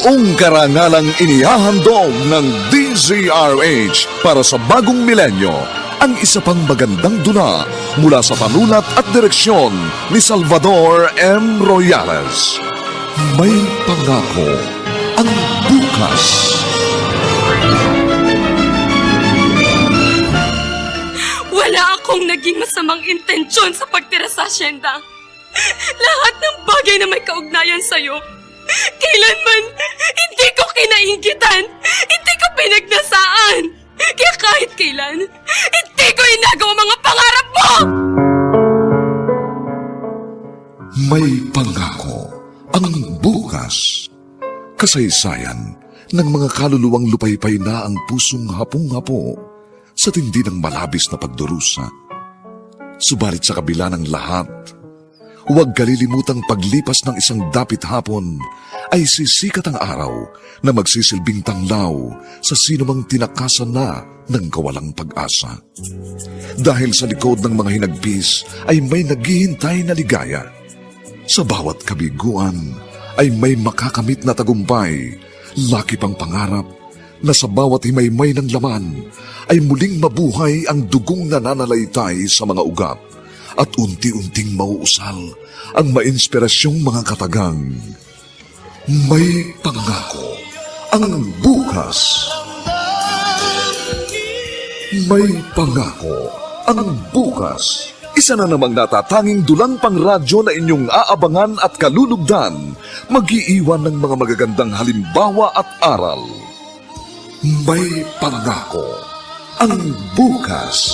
Buong karangalang inihahandog ng DZRH para sa bagong milenyo ang isa pang magandang dula mula sa panulat at direksyon ni Salvador M. Royales. May pangako ang bukas. Wala akong naging masamang intensyon sa pagtira sa asyenda. Lahat ng bagay na may kaugnayan sa'yo, kailanman hindi ko kinainggitan, hindi ko pinagnasaan. Kaya kahit kailan, hindi ko inagawa mga pangarap mo! May pangako ang bukas. Kasaysayan ng mga kaluluwang lupaypay na ang pusong hapong-hapo sa tindi ng malabis na pagdurusa. Subalit sa kabila ng lahat, huwag kalilimutang paglipas ng isang dapit hapon ay sisikat ang araw na magsisilbing tanglaw sa sinumang tinakasan na ng kawalang pag-asa. Dahil sa likod ng mga hinagpis ay may naghihintay na ligaya. Sa bawat kabiguan ay may makakamit na tagumpay, laki pang pangarap na sa bawat himaymay ng laman ay muling mabuhay ang dugong nananalaytay sa mga ugat at unti-unting mauusal ang mainspirasyong mga katagang. May pangako ang bukas. May pangako ang bukas. Isa na namang natatanging dulang pangradyo na inyong aabangan at kalulugdan, mag-iiwan ng mga magagandang halimbawa at aral. May pangako ang bukas.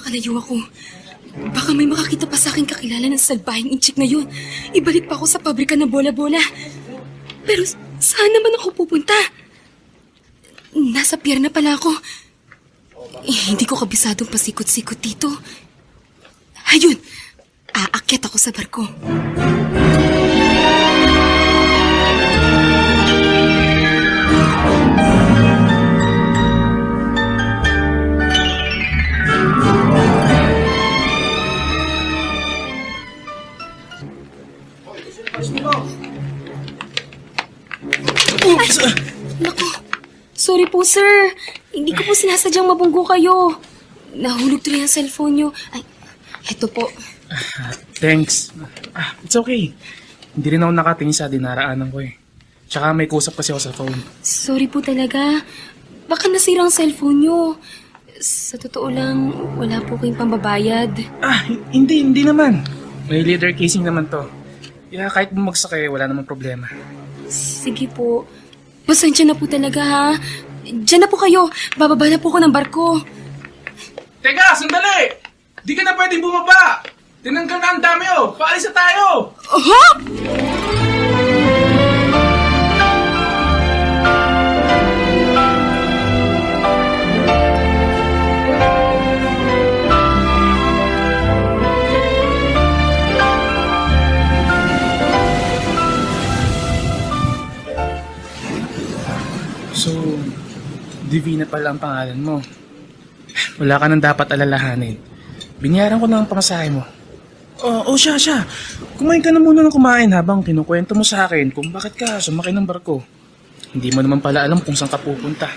Makalayo ako. Baka may makakita pa sa akin kakilala ng salbahing inchik na yun. Ibalik pa ako sa pabrika ng bola-bola. Pero saan naman ako pupunta? Nasa pier na pala ako. Hindi ko kabisadong pasikot-sikot dito. Ayun! Aakyat ako sa barko. Naku, sorry po sir. Hindi ko po sinasadyang mabunggo kayo. Nahulog tuloy ang cellphone nyo. Ay, eto po. Thanks. It's okay. Hindi rin ako nakatingin sa dinaraanan ko eh. Tsaka may kusap kasi ako sa phone. Sorry po talaga. Baka nasira ang cellphone nyo. Sa totoo lang, wala po kayong pambabayad. Hindi naman. May leather casing naman to. Kaya kahit bumagsak wala namang problema. Sige po. Pasensya na po talaga ha. Diyan na po kayo. Bababa na po ako ng barko. Teka, sandali! Di ka na pwedeng bumaba! Tinanggal na ang dami oh! Paalis na tayo! Ha? So, Divina pala ang pangalan mo. Wala ka nang dapat alalahanin. Binayaran ko na ang pamasahe mo. Siya. Kumain ka na muna ng kumain habang kinukwento mo sa akin kung bakit ka sumakay ng barko. Hindi mo naman pala alam kung saan ka pupunta.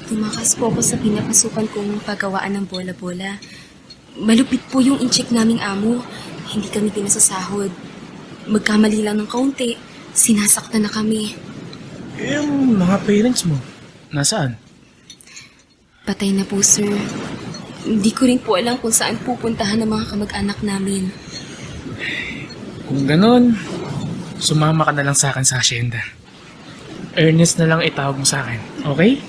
Tumakas po ako sa pinapasukan kong paggawaan ng bola-bola. Malupit po yung incheck naming amo. Hindi kami pinasasahod. Magkamali lang ng kaunti, sinasaktan na kami. Yung mga parents mo, nasaan? Patay na po, sir. Hindi ko rin po alam kung saan pupuntahan ng mga kamag-anak namin. Kung ganon, sumama ka na lang sa akin sa asyenda. Ernest na lang itawag mo sa akin, okay?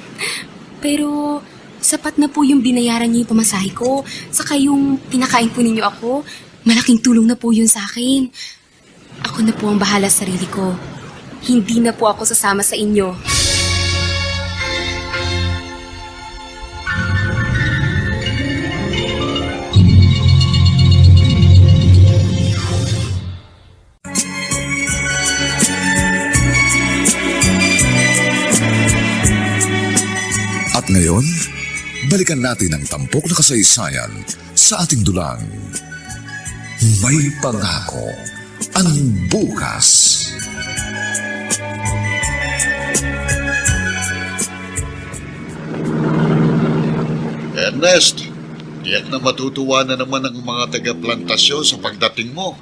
Pero sapat na po yung binayaran niyo yung pamasahe ko. Saka yung pinakain po ninyo ako, malaking tulong na po yun sa akin. Ako na po ang bahala sa sarili ko. Hindi na po ako sasama sa inyo. ngayon, balikan natin ang tampok na kasaysayan sa ating dulang. May pangako ang bukas. Ernest, tiyak na matutuwa na naman ang mga taga-plantasyon sa pagdating mo.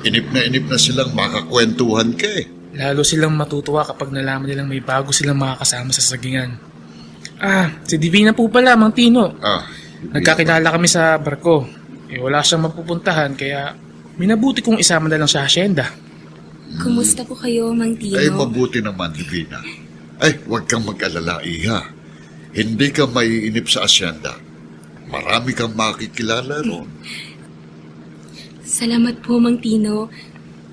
Inip na silang makakwentuhan ka eh. Lalo silang matutuwa kapag nalaman nilang may bago silang makakasama sa sagingan. Si Divina po pala, Mang Tino. Nagkakilala kami sa barko. Wala siyang mapupuntahan kaya minabuti kong isama na lang sa asyenda. Kumusta po kayo, Mang Tino? Ay, mabuti naman, Divina. Ay, huwag kang mag-alala, Iha. Hindi ka maiinip sa asyenda. Marami kang makikilala ron. Salamat po, Mang Tino.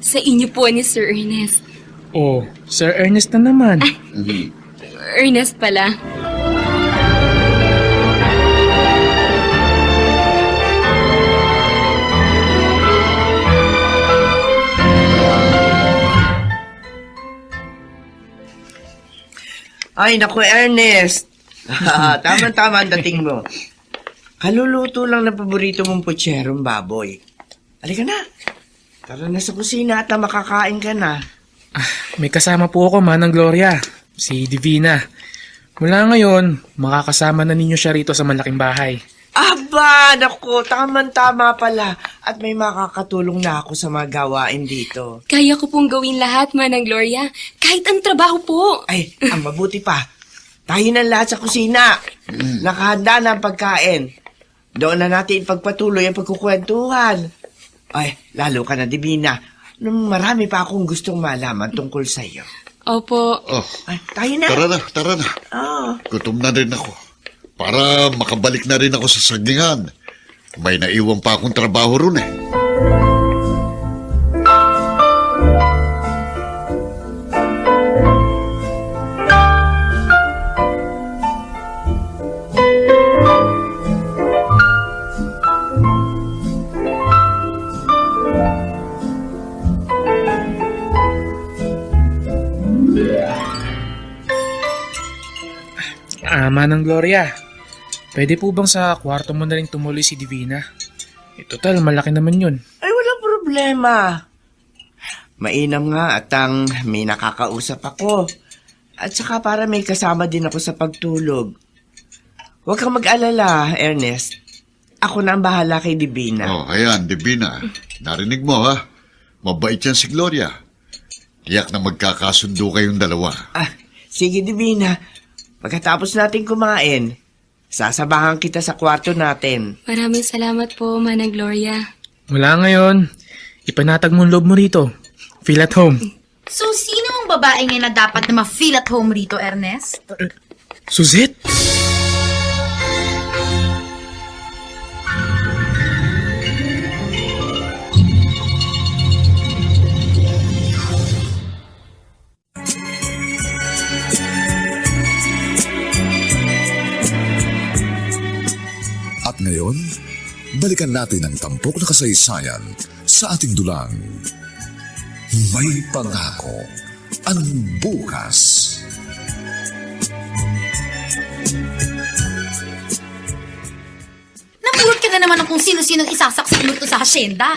Sa inyo po ni Sir Ernest. Oh, Sir Ernest na naman. Ernest pala. Ay, naku, Ernest. Tama-tama ang dating mo. Kaluluto lang na paborito mong putserong baboy. Halika na. Tara na sa kusina at makakain ka na. May kasama po ako, Manang Gloria. Si Divina. Mula ngayon, makakasama na ninyo siya rito sa malaking bahay. Aba, naku, tama-tama pala. At may makakatulong na ako sa mga gawain dito. Kaya ko pong gawin lahat, Manang Gloria. Kahit ang trabaho po. Ay, ang mabuti pa. Tayo na lahat sa kusina. Nakahanda na ang pagkain. Doon na natin pagpatuloy ang pagkukwentuhan. Ay, lalo ka na, Divina. Marami pa akong gustong malaman tungkol sa iyo. Opo. Oh, Ay, tayo na. tara na. Oh. Gutom na rin ako. Para makabalik na rin ako sa sagingan. May naiwan pa akong trabaho ron eh. Manang Gloria, pwede po bang sa kwarto mo na rin tumuloy si Divina? Total, malaki naman yun. Ay, walang problema. Mainam nga at may nakakausap ako. At saka para may kasama din ako sa pagtulog. Huwag kang mag-alala, Ernest. Ako na ang bahala kay Divina. Oh, ayan, Divina. Narinig mo ha? Mabait yan si Gloria. Tiyak na magkakasundo kayong dalawa. Sige, Divina. Pagkatapos natin kumain, sasabahan kita sa kwarto natin. Maraming salamat po, Manang Gloria. Mula ngayon, ipanatag mo ang loob mo rito. Feel at home. So, sino ang babae ngayon na dapat na ma-feel at home rito, Ernest? Suzette? At ngayon, balikan natin ang tampok na kasaysayan sa ating dulang. May pangako ang bukas. Napulot ka na naman ng kung sino-sinong isasaksak mo to sa asyenda.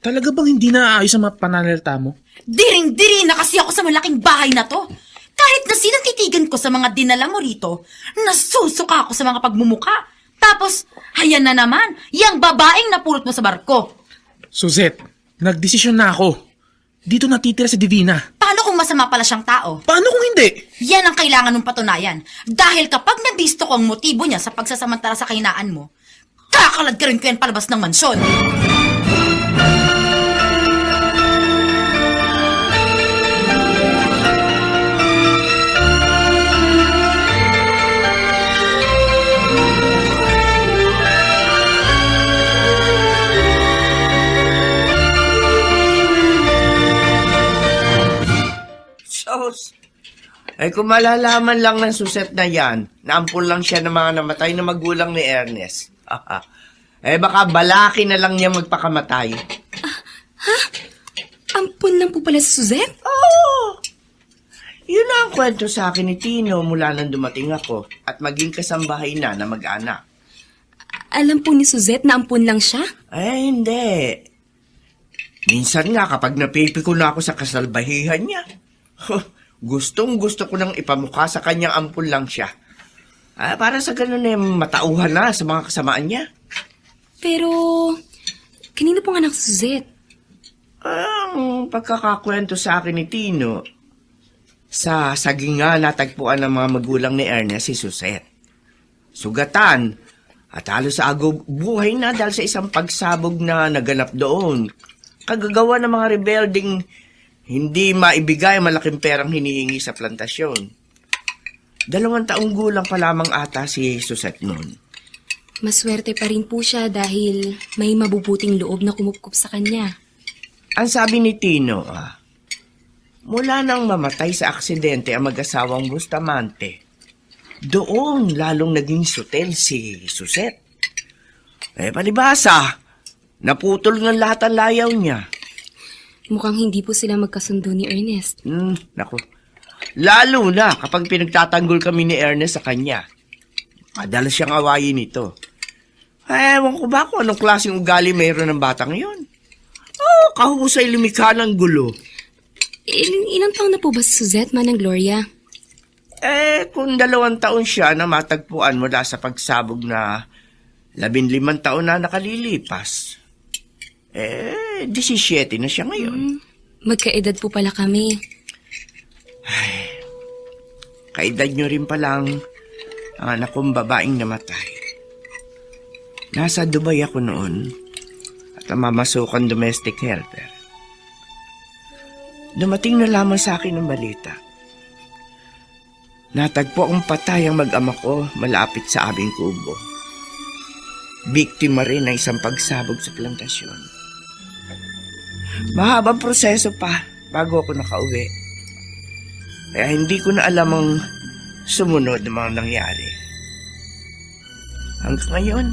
Talaga bang hindi naaayos ang mga pananalita mo? Diring-diri na kasi ako sa malaking bahay na to. Kahit na sinong titigan ko sa mga dinala mo rito, nasusuka ako sa mga pagmumuka. Tapos, hayan na naman, yang babaeng napulot mo sa barko. Suzette, nagdesisyon na ako. Dito natitira si Divina. Paano kung masama pala siyang tao? Paano kung hindi? Yan ang kailangan ng patunayan. Dahil kapag nabisto ko ang motibo niya sa pagsasamantala sa kahinaan mo, kakalad ka rin ko yan palabas ng mansyon. Ay kung malalaman lang ng Suzette na yan, naampun lang siya ng mga namatay na magulang ni Ernest. Baka balaki na lang niya magpakamatay. Ampun lang po pala si Suzette? Oo! Yun na ang kwento sa akin ni Tino mula nang dumating ako at maging kasambahay na mag-anak. Alam po ni Suzette na ampun lang siya? Eh, hindi. Minsan nga kapag napipi ko na ako sa kasalbahihan niya, gustong gusto ko nang ipamukha sa kanyang ampun lang siya. Para sa ganun matauhan na sa mga kasamaan niya. Pero, kanino pong anak si Suzette? Ang pagkakakwento sa akin ni Tino, sa saging nga natagpuan ng mga magulang ni Ernest si Suzette. Sugatan at halos sa agaw buhay na dahil sa isang pagsabog na naganap doon. Kagagawa ng mga rebelding hindi maibigay malaking perang hinihingi sa plantasyon. 2 taong gulang pa lamang ata si Suzette noon. Maswerte pa rin po siya dahil may mabubuting loob na kumupkup sa kanya. Ang sabi ni Tino, mula nang mamatay sa aksidente ang mag-asawang Bustamante, doon lalong naging sutel si Suzette. Palibasa, naputol ng lahat ang layaw niya. Mukhang hindi po sila magkasundo ni Ernest. Naku. Lalo na kapag pinagtatanggol kami ni Ernest sa kanya. Madalas siyang awayin nito. Ewan ko ba kung anong klaseng ugali mayroon ng batang yun? Kahusay lumikha ng gulo. Ilang taon na po ba si Suzette, Manang Gloria? Kung 2 taon siya na matagpuan mula sa pagsabog na 15 taon na nakalilipas. 17 na siya ngayon. Magkaedad po pala kami. Kaedad nyo rin palang ang anak kong babaeng namatay. Nasa Dubai ako noon at namamasukan domestic helper. Dumating na lamang sa akin ang balita. Natagpo ang patay ang mag-ama ko malapit sa aming kubo. Biktima rin ng isang pagsabog sa plantasyon. Mahabang proseso pa bago ako nakauwi. Kaya hindi ko na alam ang sumunod na mga nangyari. Hanggang ngayon,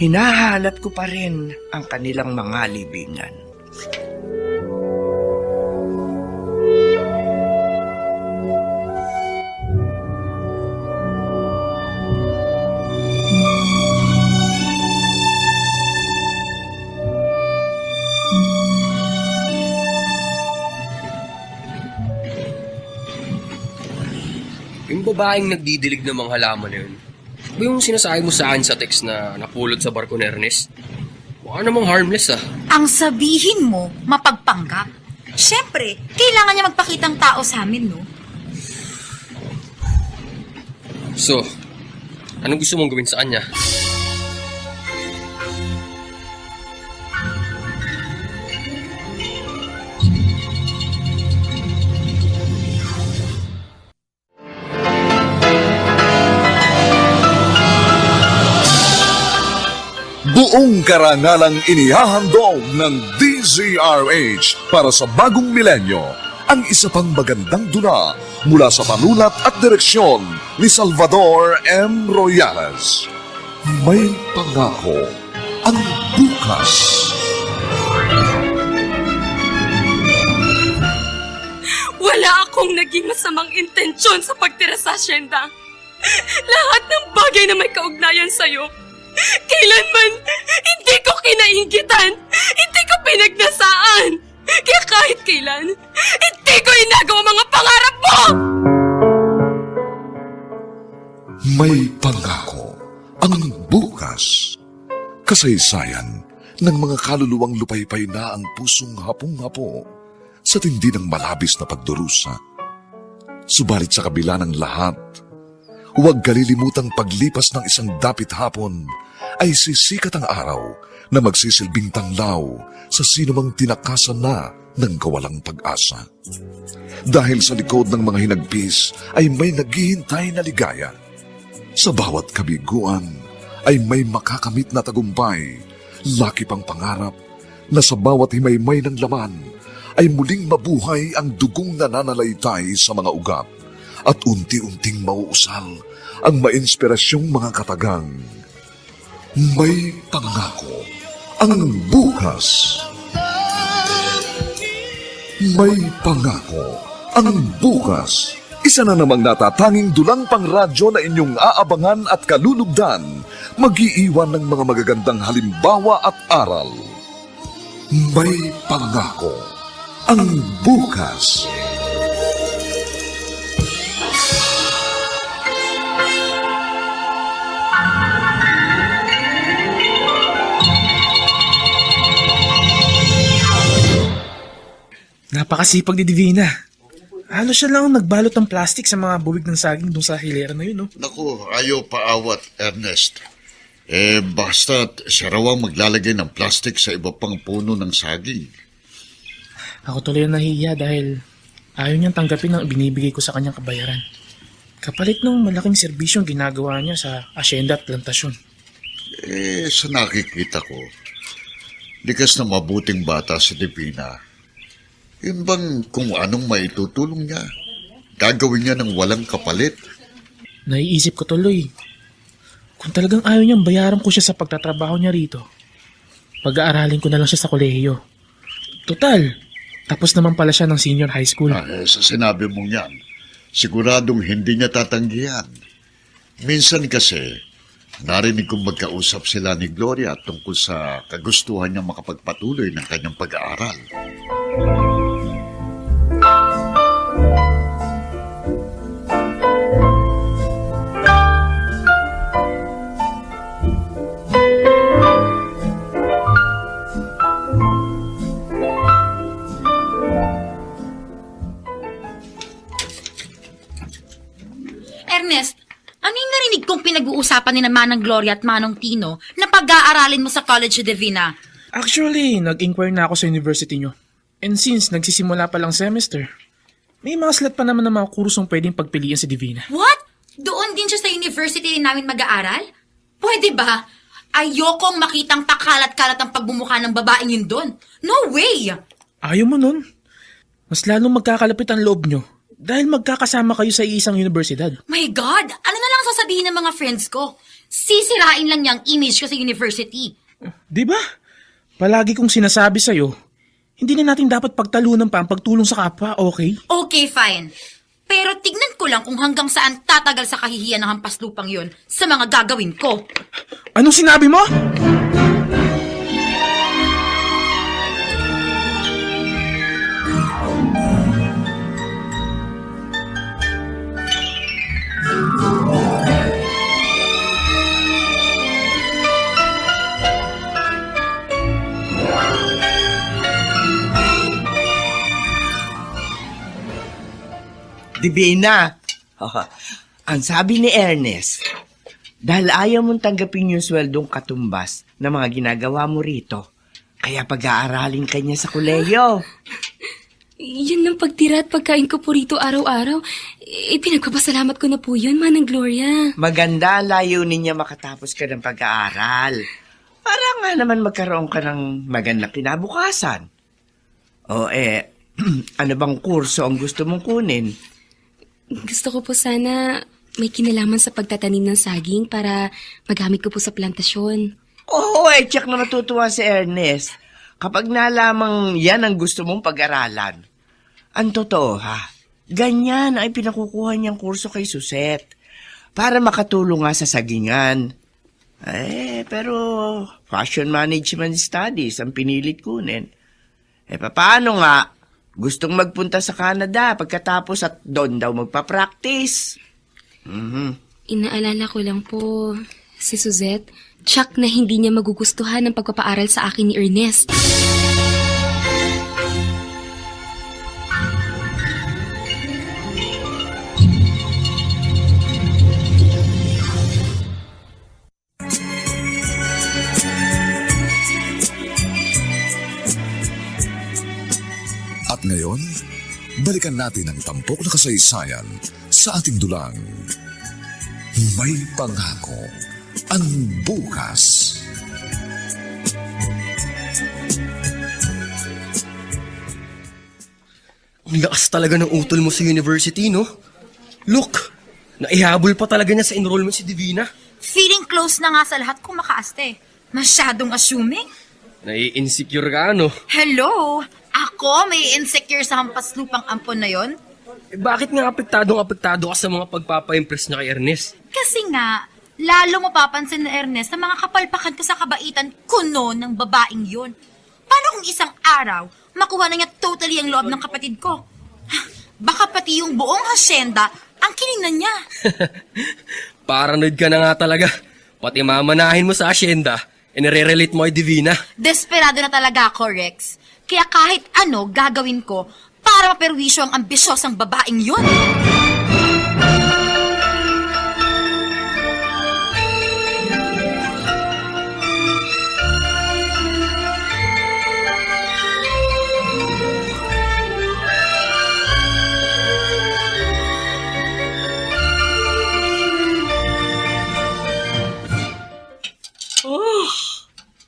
hinahanap ko pa rin ang kanilang mga libingan. Yung babaeng nagdidilig ng mga halaman na yun, ba yung sinasabi mo sa akin sa text na napulot sa barko ni Ernest? Mukha namang harmless Ang sabihin mo, mapagpanggap. Siyempre, kailangan niya magpakitang tao sa amin, no? So, anong gusto mong gawin sa kanya? Buong karangalang inihahandog ng DZRH para sa bagong milenyo ang isa pang magandang dula mula sa panulat at direksyon ni Salvador M. Royales. May pangako ang bukas. Wala akong naging masamang intensyon sa pagtira sa asyenda. Lahat ng bagay na may kaugnayan sa'yo, kailanman hindi ko kinainggitan, hindi ko pinagnasaan. Kaya kahit kailan, hindi ko inagawa mga pangarap mo! May pangako ang bukas. Kasaysayan ng mga kaluluwang lupaypay na ang pusong hapong-hapo sa tindi ng malabis na pagdurusa. Subalit sa kabila ng lahat, huwag kalilimutang paglipas ng isang dapit hapon ay sisikat ang araw na magsisilbing tanglaw sa sinumang tinakasan na ng kawalang pag-asa. Dahil sa likod ng mga hinagpis ay may naghihintay na ligaya. Sa bawat kabiguan ay may makakamit na tagumpay, laki pang pangarap na sa bawat himaymay ng laman ay muling mabuhay ang dugong nananalaytay sa mga ugat at unti-unting mauusal ang mainspirasyong mga katagang. May pangako ang bukas. May pangako Ang bukas, isa na namang natatanging dulang pang radyo na inyong aabangan at kalulugdan, mag-iiwan ng mga magagandang halimbawa at aral. May pangako ang bukas. Napakasipag ni Divina. Halos siya lang ang nagbalot ng plastic sa mga buwig ng saging dun sa hilera na yun, no? Naku, ayaw paawat, Ernest. Basta't siya raw ang maglalagay ng plastic sa iba pang puno ng saging. Ako tuloy ang nahihiya dahil ayaw niyang tanggapin ang binibigay ko sa kanyang kabayaran. Kapalit ng malaking serbisyong ginagawa niya sa asyenda at plantasyon. Sa nakikita ko, likas na mabuting bata si Divina. Yun bang kung anong maitutulong niya? Gagawin niya ng walang kapalit. Naiisip ko tuloy, kung talagang ayaw niyang bayaran ko siya sa pagtatrabaho niya rito, pag-aaralin ko na lang siya sa kolehiyo. Total, tapos naman pala siya ng senior high school. Sa sinabi mong yan, siguradong hindi niya tatanggihan. Minsan kasi, narinig kong magkausap sila ni Gloria tungkol sa kagustuhan niya makapagpatuloy ng kanyang pag-aaral. Ernest, ano yung narinig kong pinag-uusapan ni Manang Gloria at Manong Tino na pag-aaralin mo sa College of Divina? Actually, nag-inquire na ako sa university nyo. And since nagsisimula pa lang semester, may mga slot pa naman ng mga kursong pwedeng pagpilian si Divina. What? Doon din siya sa university namin mag-aaral? Pwede ba? Ayokong makitang pakalat-kalat ang pagbumuka ng babaeng yun doon. No way! Ayaw mo nun. Mas lalong magkakalapit ang loob nyo dahil magkakasama kayo sa isang universidad. My God! Ano na lang sasabihin ng mga friends ko? Sisirain lang niya ang image ko sa university. Di ba? Palagi kong sinasabi sa'yo, hindi na natin dapat pagtalunan pa ang pagtulong sa kapwa, okay? Okay, fine. Pero tignan ko lang kung hanggang saan tatagal sa kahihiyan ng hampas lupang yon sa mga gagawin ko. Anong sinabi mo? Divina, ang sabi ni Ernest, dahil ayaw mong tanggapin yung sweldong katumbas na mga ginagawa mo rito, kaya pag-aaralin ka niya sa kolehiyo. Yan ang pagtira at pagkain ko po rito araw-araw. Pinagpapasalamat ko na po yun, Manang Gloria. Maganda ang layunin niya makatapos ka ng pag-aaral. Para nga naman magkaroon ka ng magandang kinabukasan. O ano bang kurso ang gusto mong kunin? Gusto ko po sana may kinalaman sa pagtatanim ng saging para magamit ko po sa plantasyon. Oo, check na natutuwa si Ernest. Kapag nalamang yan ang gusto mong pag-aralan. Ang totoo ganyan ay pinakukuha niyang kurso kay Suset para makatulong nga sa sagingan. Pero fashion management studies ang pinilit kunin. Paano nga? Gustong magpunta sa Canada pagkatapos at doon daw magpa-practice. Inaalala ko lang po si Suzette, tsak na hindi niya magugustuhan ang pagpapaaral sa akin ni Ernest. At ngayon, balikan natin ang tampok na kasaysayan sa ating dulang. May pangako ang bukas. Ang lakas talaga ng utol mo sa university, no? Look, naihabol pa talaga niya sa enrollment si Divina. Feeling close na nga sa lahat kung makaaste. Masyadong assuming. Nai-insecure ka, ano? Hello? Ako may insecure sa hampas lupang ampon na yon? bakit nga apektado ka sa mga pagpapa-impress niya kay Ernest? Kasi nga, lalo mapapansin na Ernest na mga kapalpakan ko sa kabaitan kuno ng babaeng yun. Paano kung isang araw, makuha na niya totally ang loob ng kapatid ko? Baka pati yung buong hasyenda ang kiningnan niya. Paranoid ka na nga talaga. Pati mamanahin mo sa asyenda, nire-relate mo kay Divina. Desperado na talaga ako, Rex. Kaya kahit ano gagawin ko para maperwisyo ang ambisyosang babaeng yun.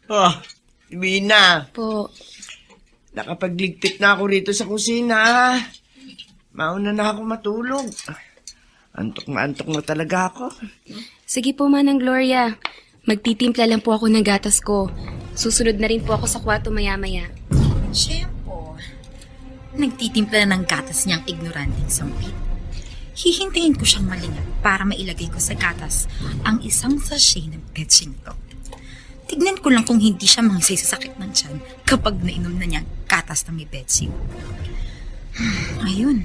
Oh, Divina, Po, nakapagligpit na ako rito sa kusina. Mauna na ako matulog. Antok na talaga ako. Sige po, Manang Gloria. Magtitimpla lang po ako ng gatas ko. Susunod na rin po ako sa kwarto maya-maya. Siyempo, nagtitimpla na ng gatas niyang ignoranting sampit. Hihintayin ko siyang malingat para mailagay ko sa gatas ang isang sachet ng betching to. Tignan ko lang kung hindi siya mangsay sa sakit ng tiyan kapag nainom na niya ang gatas na may betching. Ayun,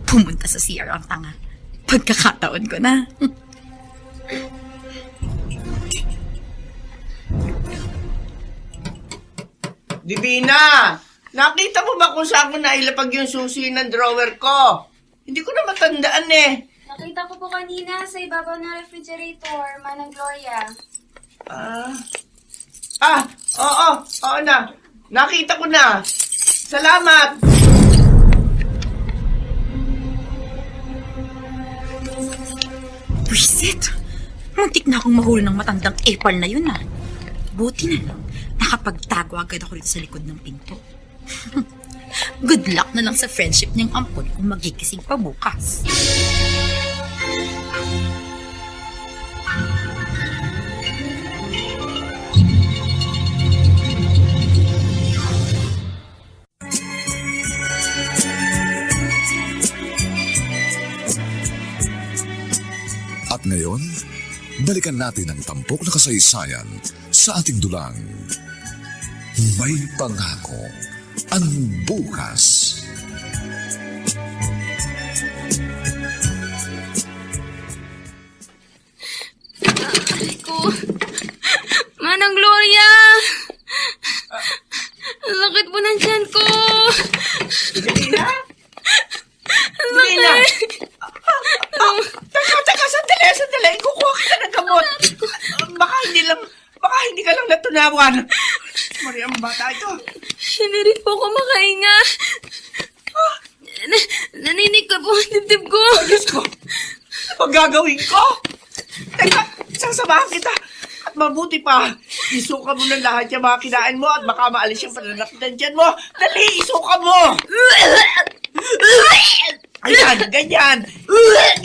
pumunta sa CR ang tanga. Pagkakataon ko na. Divina, nakita mo ba kung saan ko nailapag yung susi ng drawer ko? Hindi ko na matandaan eh. Nakita ko po kanina sa ibabaw ng refrigerator, Manang Gloria. Oo na. Nakita ko na. Salamat. Buisit! Muntik na akong mahuli ng matandang epal na yun Buti na lang, nakapagtago agad ako rito sa likod ng pinto. Good luck na lang sa friendship niyang ampon kung magigising pa bukas. At ngayon, balikan natin ang tampok na kasaysayan sa ating dulang. May pangako ang bukas. Ko. Manang Gloria! Ang sakit po ng tiyan ko! Divina? Divina? Teka, sandali. Kukuha kita ng gamot. Baka hindi ka lang natunawan. Maria, ang bata ito. Hindi rin po ako makahinga. Naninig ka po ang dibdib ko. Diyos ko, ano gagawin ko? Teka, sasamahan kita. At mabuti pa, isuka mo ng lahat yung mga kinain mo at baka maalis yung pananakit dyan mo. Dali, isuka mo! Ayan, ganyan.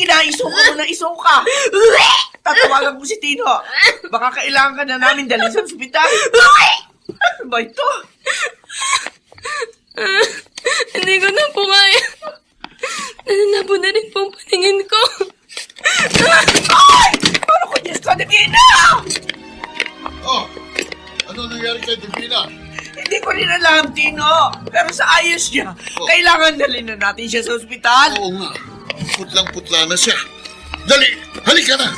Ginaisuka mo na isuka. Tatawagan ko si Tino. Baka kailangan ka na namin dalhin sa ospital. Ano ba ito? Hindi ko na po kaya. Nananabo na rin po ang paningin ko. Ay! Ano ko, Diyos ko, Divina? Oh, ano nangyari kay Divina? Hindi ko rin alam, Tino. Pero sa ayos niya, kailangan dalhin na natin siya sa ospital. Oo nga, putlang-putla na siya. Dali, halika na.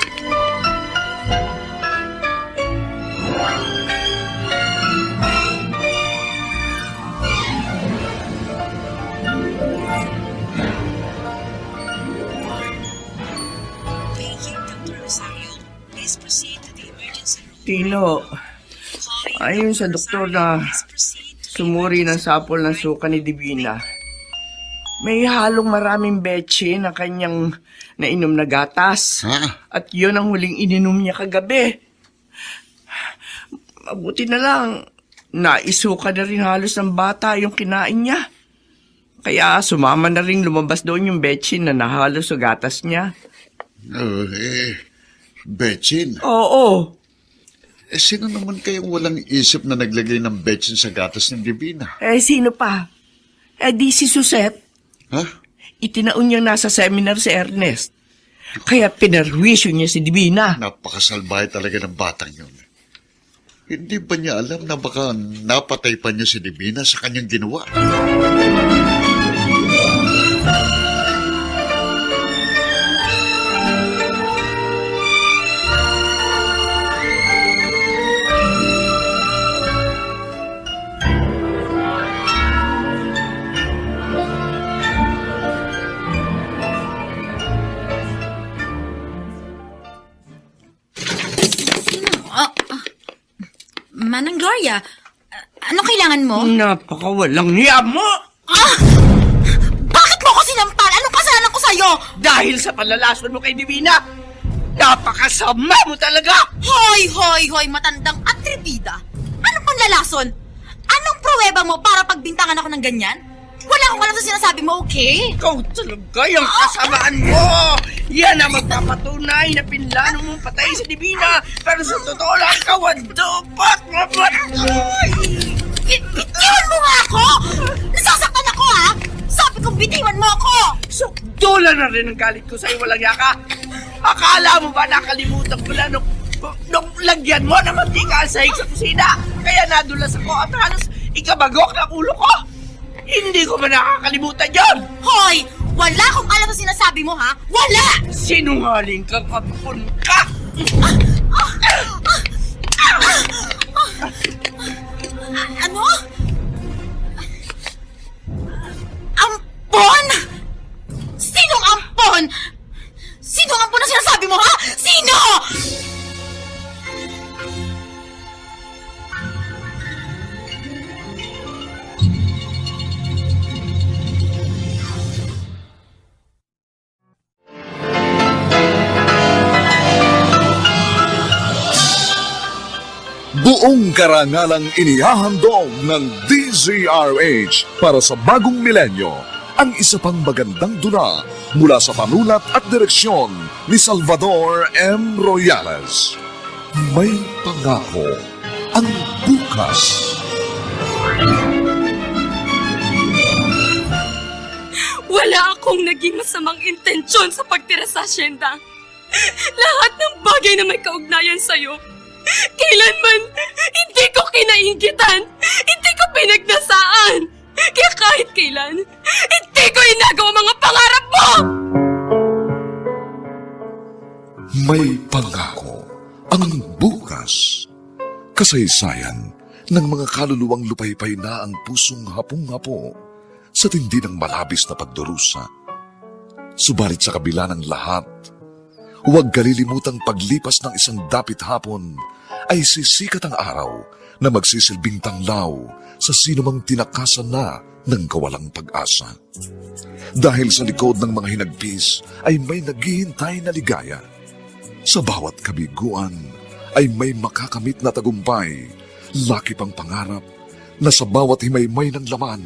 Tino, ayon sa doktor na sumuri ng sapol ng suka ni Divina, may halong maraming betche na kanyang nainom na gatas. Ha? At yun ang huling ininom niya kagabi. Mabuti na lang, naisuka na rin halos ng bata yung kinain niya. Kaya sumama na rin lumabas doon yung betche na nahalo sa gatas niya. Betchin. Oo. Sino naman kayong walang isip na naglagay ng betchin sa gatas ng Divina? Sino pa? Di si Suset. Ha? Itinaon niya nasa seminar si Ernest. Kaya pinarwisyo niya si Divina. Napakasalbahe talaga ng batang yun. Hindi ba niya alam na baka napatay pa niya si Divina sa kanyang ginawa? Manang Gloria, ano kailangan mo? Napakawalang niya mo! Bakit mo ako sinampal? Anong kasalanan ko sa'yo? Dahil sa panlalason mo kay Divina, napakasama mo talaga! Hoy, matandang atribida. Anong panlalason? Anong pruweba mo para pagbintangan ako ng ganyan? Wala akong alam sa sinasabi mo, okay? Ikaw talaga yung kasamaan mo! Yan ang magpapatunay na pinlano mong patay si Divina. Pero sa totoo lang, ikaw ang dapat mamatay! Bitiwan mo nga ako! Nasasaktan ako, ha? Sabi kong bitiwan mo ako! Sukdulan na rin ang galit ko sa'yo, walang yaka. Akala mo ba nakalimutan ko na nung lagyan mo ng mantika ang sahig sa kusina? Kaya nadulas ako at halos ikabagok ng ulo ko. Hindi ko ba nakakalimutan yun? Hoy! Wala akong alam sa sinasabi mo, ha? Wala! Sinungaling kang ampun ka! Ano? Ampon? Sinong ampon? Sinong ampon na sinasabi mo, ha? Sino? Buong karangalang inihahandog ng DZRH para sa bagong milenyo ang isa pang magandang dula mula sa panulat at direksyon ni Salvador M. Royales. May pangako ang bukas. Wala akong naging masamang intensyon sa pagtira sa asyenda. Lahat ng bagay na may kaugnayan sa'yo, kailanman hindi ko kinainggitan, hindi ko pinagnasaan. Kaya kahit kailan, hindi ko inagawa mga pangarap mo! May pangako ang bukas. Kasaysayan ng mga kaluluwang lupaypay na ang pusong hapong-hapo sa tindi ng malabis na pagdurusa. Subalit sa kabila ng lahat, huwag kalilimutang paglipas ng isang dapit hapon ay sisikat ang araw na magsisilbing tanglaw sa sinumang tinakasan na ng kawalang pag-asa. Dahil sa likod ng mga hinagpis ay may naghihintay na ligaya. Sa bawat kabiguan ay may makakamit na tagumpay, lakip ang pangarap na sa bawat himaymay ng laman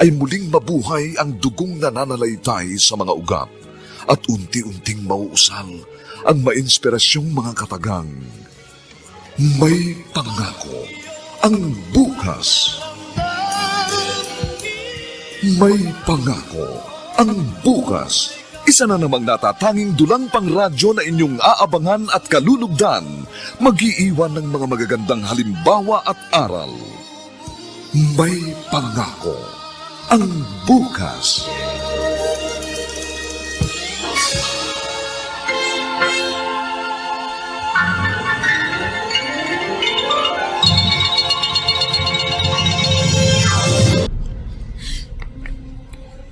ay muling mabuhay ang dugong nananalaytay sa mga ugat at unti-unting mauusal ang mainspirasyong mga katagang. May pangako ang bukas. May pangako ang bukas. Isa na namang natatanging dulang pangradyo na inyong aabangan at kalulugdan, mag-iiwan ng mga magagandang halimbawa at aral. May pangako ang bukas.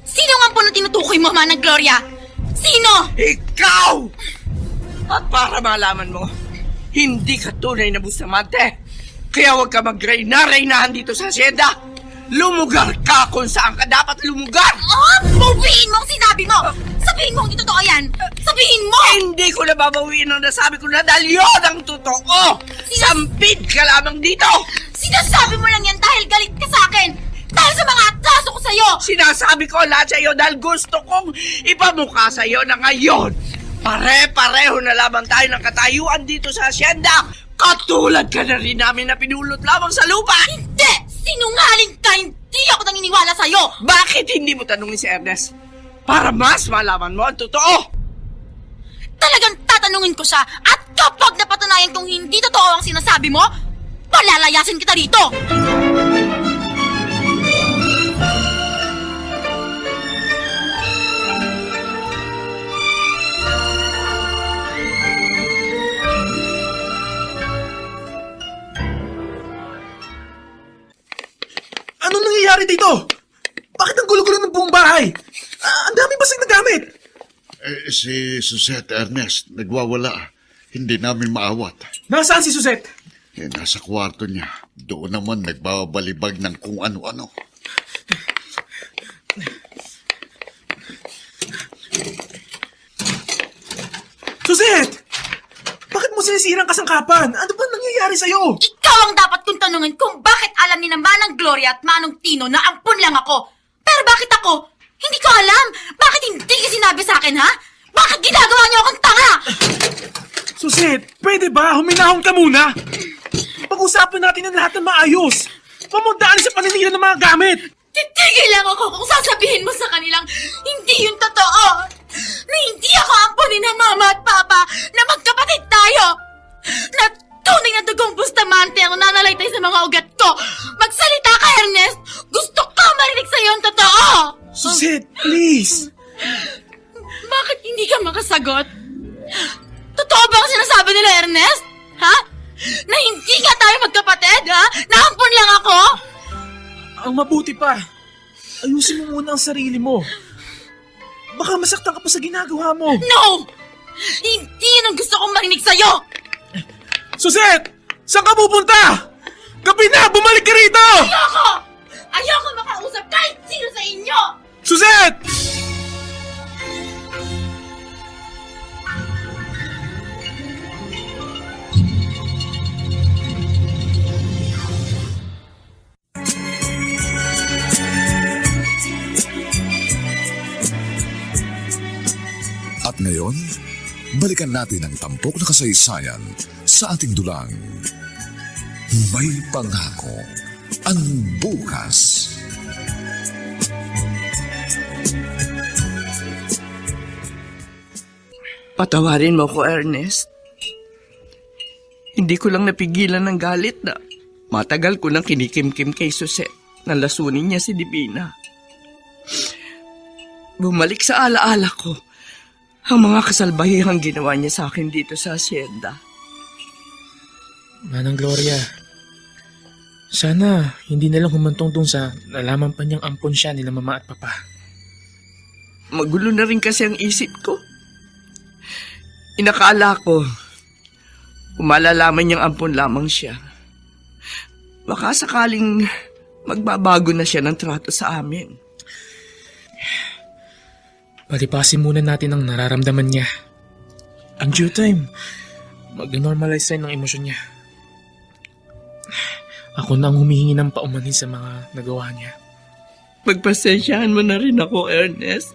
Sino nga po na tinutukoy mo, Manang Gloria? Sino? Ikaw! At para malaman mo, hindi ka tunay na bustamante. Kaya huwag ka mag-reyna-reynahan dito sa asyenda. Lumugar ka kung saan ka dapat lumugar. Bawiin mo ang sinabi mo! Sabihin mo kung ito totoo yan! Sabihin mo! Hindi ko nababawiin ang nasabi ko na dahil yun ang totoo. Sampid ka lamang dito. Sinasabi mo lang yan dahil galit ka sa akin! Dahil sa mga atraso ko sa'yo! Sinasabi ko lahat sa iyo dahil gusto kong ipamukha sa iyo na ngayon. Pare-pareho na lamang tayo ng katayuan dito sa asyenda. Katulad ka na rin namin na pinulot lamang sa lupa. Hindi! Sinungaling ka! Hindi ako naniniwala sa'yo! Bakit hindi mo tanungin si Ernest? para mas malaman mo ang totoo. Talagang tatanungin ko siya at kapag napatunayan kong hindi totoo ang sinasabi mo, palalayasin kita dito! Anong nangyayari dito? Bakit ang gulo-gulo ng buong bahay? Ang dami basag na gamit. Si Suzette Ernest, nagwawala. Hindi namin maawat. Nasaan si Suzette? Nasa kwarto niya. Doon naman nagbabalibag ng kung ano-ano. Suzette! Bakit mo sinisirang kasangkapan? Ano ba nangyayari sa'yo? Ikaw ang dapat kong tanungin kung bakit alam ni na Manang Gloria at Manong Tino na ampun lang ako. Pero bakit ako? Hindi ko alam. Bakit hindi ka sinabi sa akin, ha? Bakit ginagawa niyo akong tanga? Suzette, pwede ba? Huminahon ka muna. Pag-usapan natin ang lahat ng maayos. Pamundaan sa paninira ng mga gamit. Titigil lang ako kung sasabihin mo sa kanilang hindi yung totoo. Na hindi ako ampunin ng mama at papa na magkapatid tayo. Na tunay na dugong bustamante ang nanalaitay sa mga ugat ko. Magsalita ka, Ernest. Gusto ko marinig sa'yo ang totoo. Suzette, please. Bakit hindi ka makasagot? Totoo ba ang sinasabi nila, Ernest? Ha? Na hindi nga tayo magkapatid, ha? Naampun lang ako? Ang mabuti pa, ayusin mo muna ang sarili mo. Baka masaktan ka pa sa ginagawa mo. No! Hindi yun ang gusto kong marinig sa'yo! Suzette! Saan ka pupunta? Gabi na! Bumalik ka rito! Ayoko! Ayoko makausap kahit sino sa inyo! Suzette! At ngayon, balikan natin ang tampok na kasaysayan sa ating dulang. May pangako ang bukas. Patawarin mo ko, Ernest. Hindi ko lang napigilan ng galit na matagal ko nang kinikimkim kay Suzette na lasunin niya si Divina. Bumalik sa alaala ko ang mga kasalbahihang ginawa niya sa akin dito sa asyenda. Manang Gloria, sana hindi na lang humantong dun sa nalaman pa niyang ampon siya nila mama at papa. Magulo na rin kasi ang isip ko. Inakala ko, kung malalaman niyang ampon lamang siya, baka sakaling magbabago na siya ng trato sa amin. Palipasin muna natin ang nararamdaman niya. Ang due time, mag-normalize tayo ng emosyon niya. Ako na ang humihingi ng paumanhin sa mga nagawa niya. Pagpasensyahan mo na rin ako, Ernest.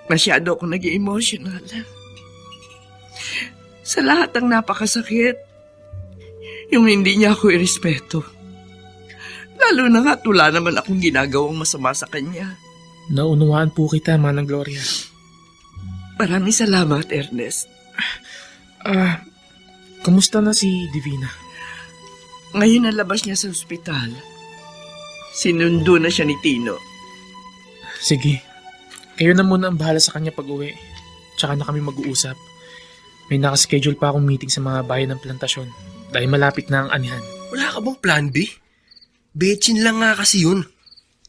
Masyado ako nag-emotional. Sa lahat ng napakasakit, yung hindi niya ako irespeto. Lalo na nga wala naman akong ginagawang masama sa kanya. Naunawaan po kita, Manang Gloria. Maraming salamat, Ernest. Kamusta na si Divina? Ngayon nalabas niya sa ospital. Sinundo na siya ni Tino. Sige, kayo na muna ang bahala sa kanya pag-uwi. Tsaka na kami mag-uusap. May nakaschedule pa akong meeting sa mga bayan ng plantasyon dahil malapit na ang anihan. Wala ka bang plan B? Betchin lang nga kasi yun.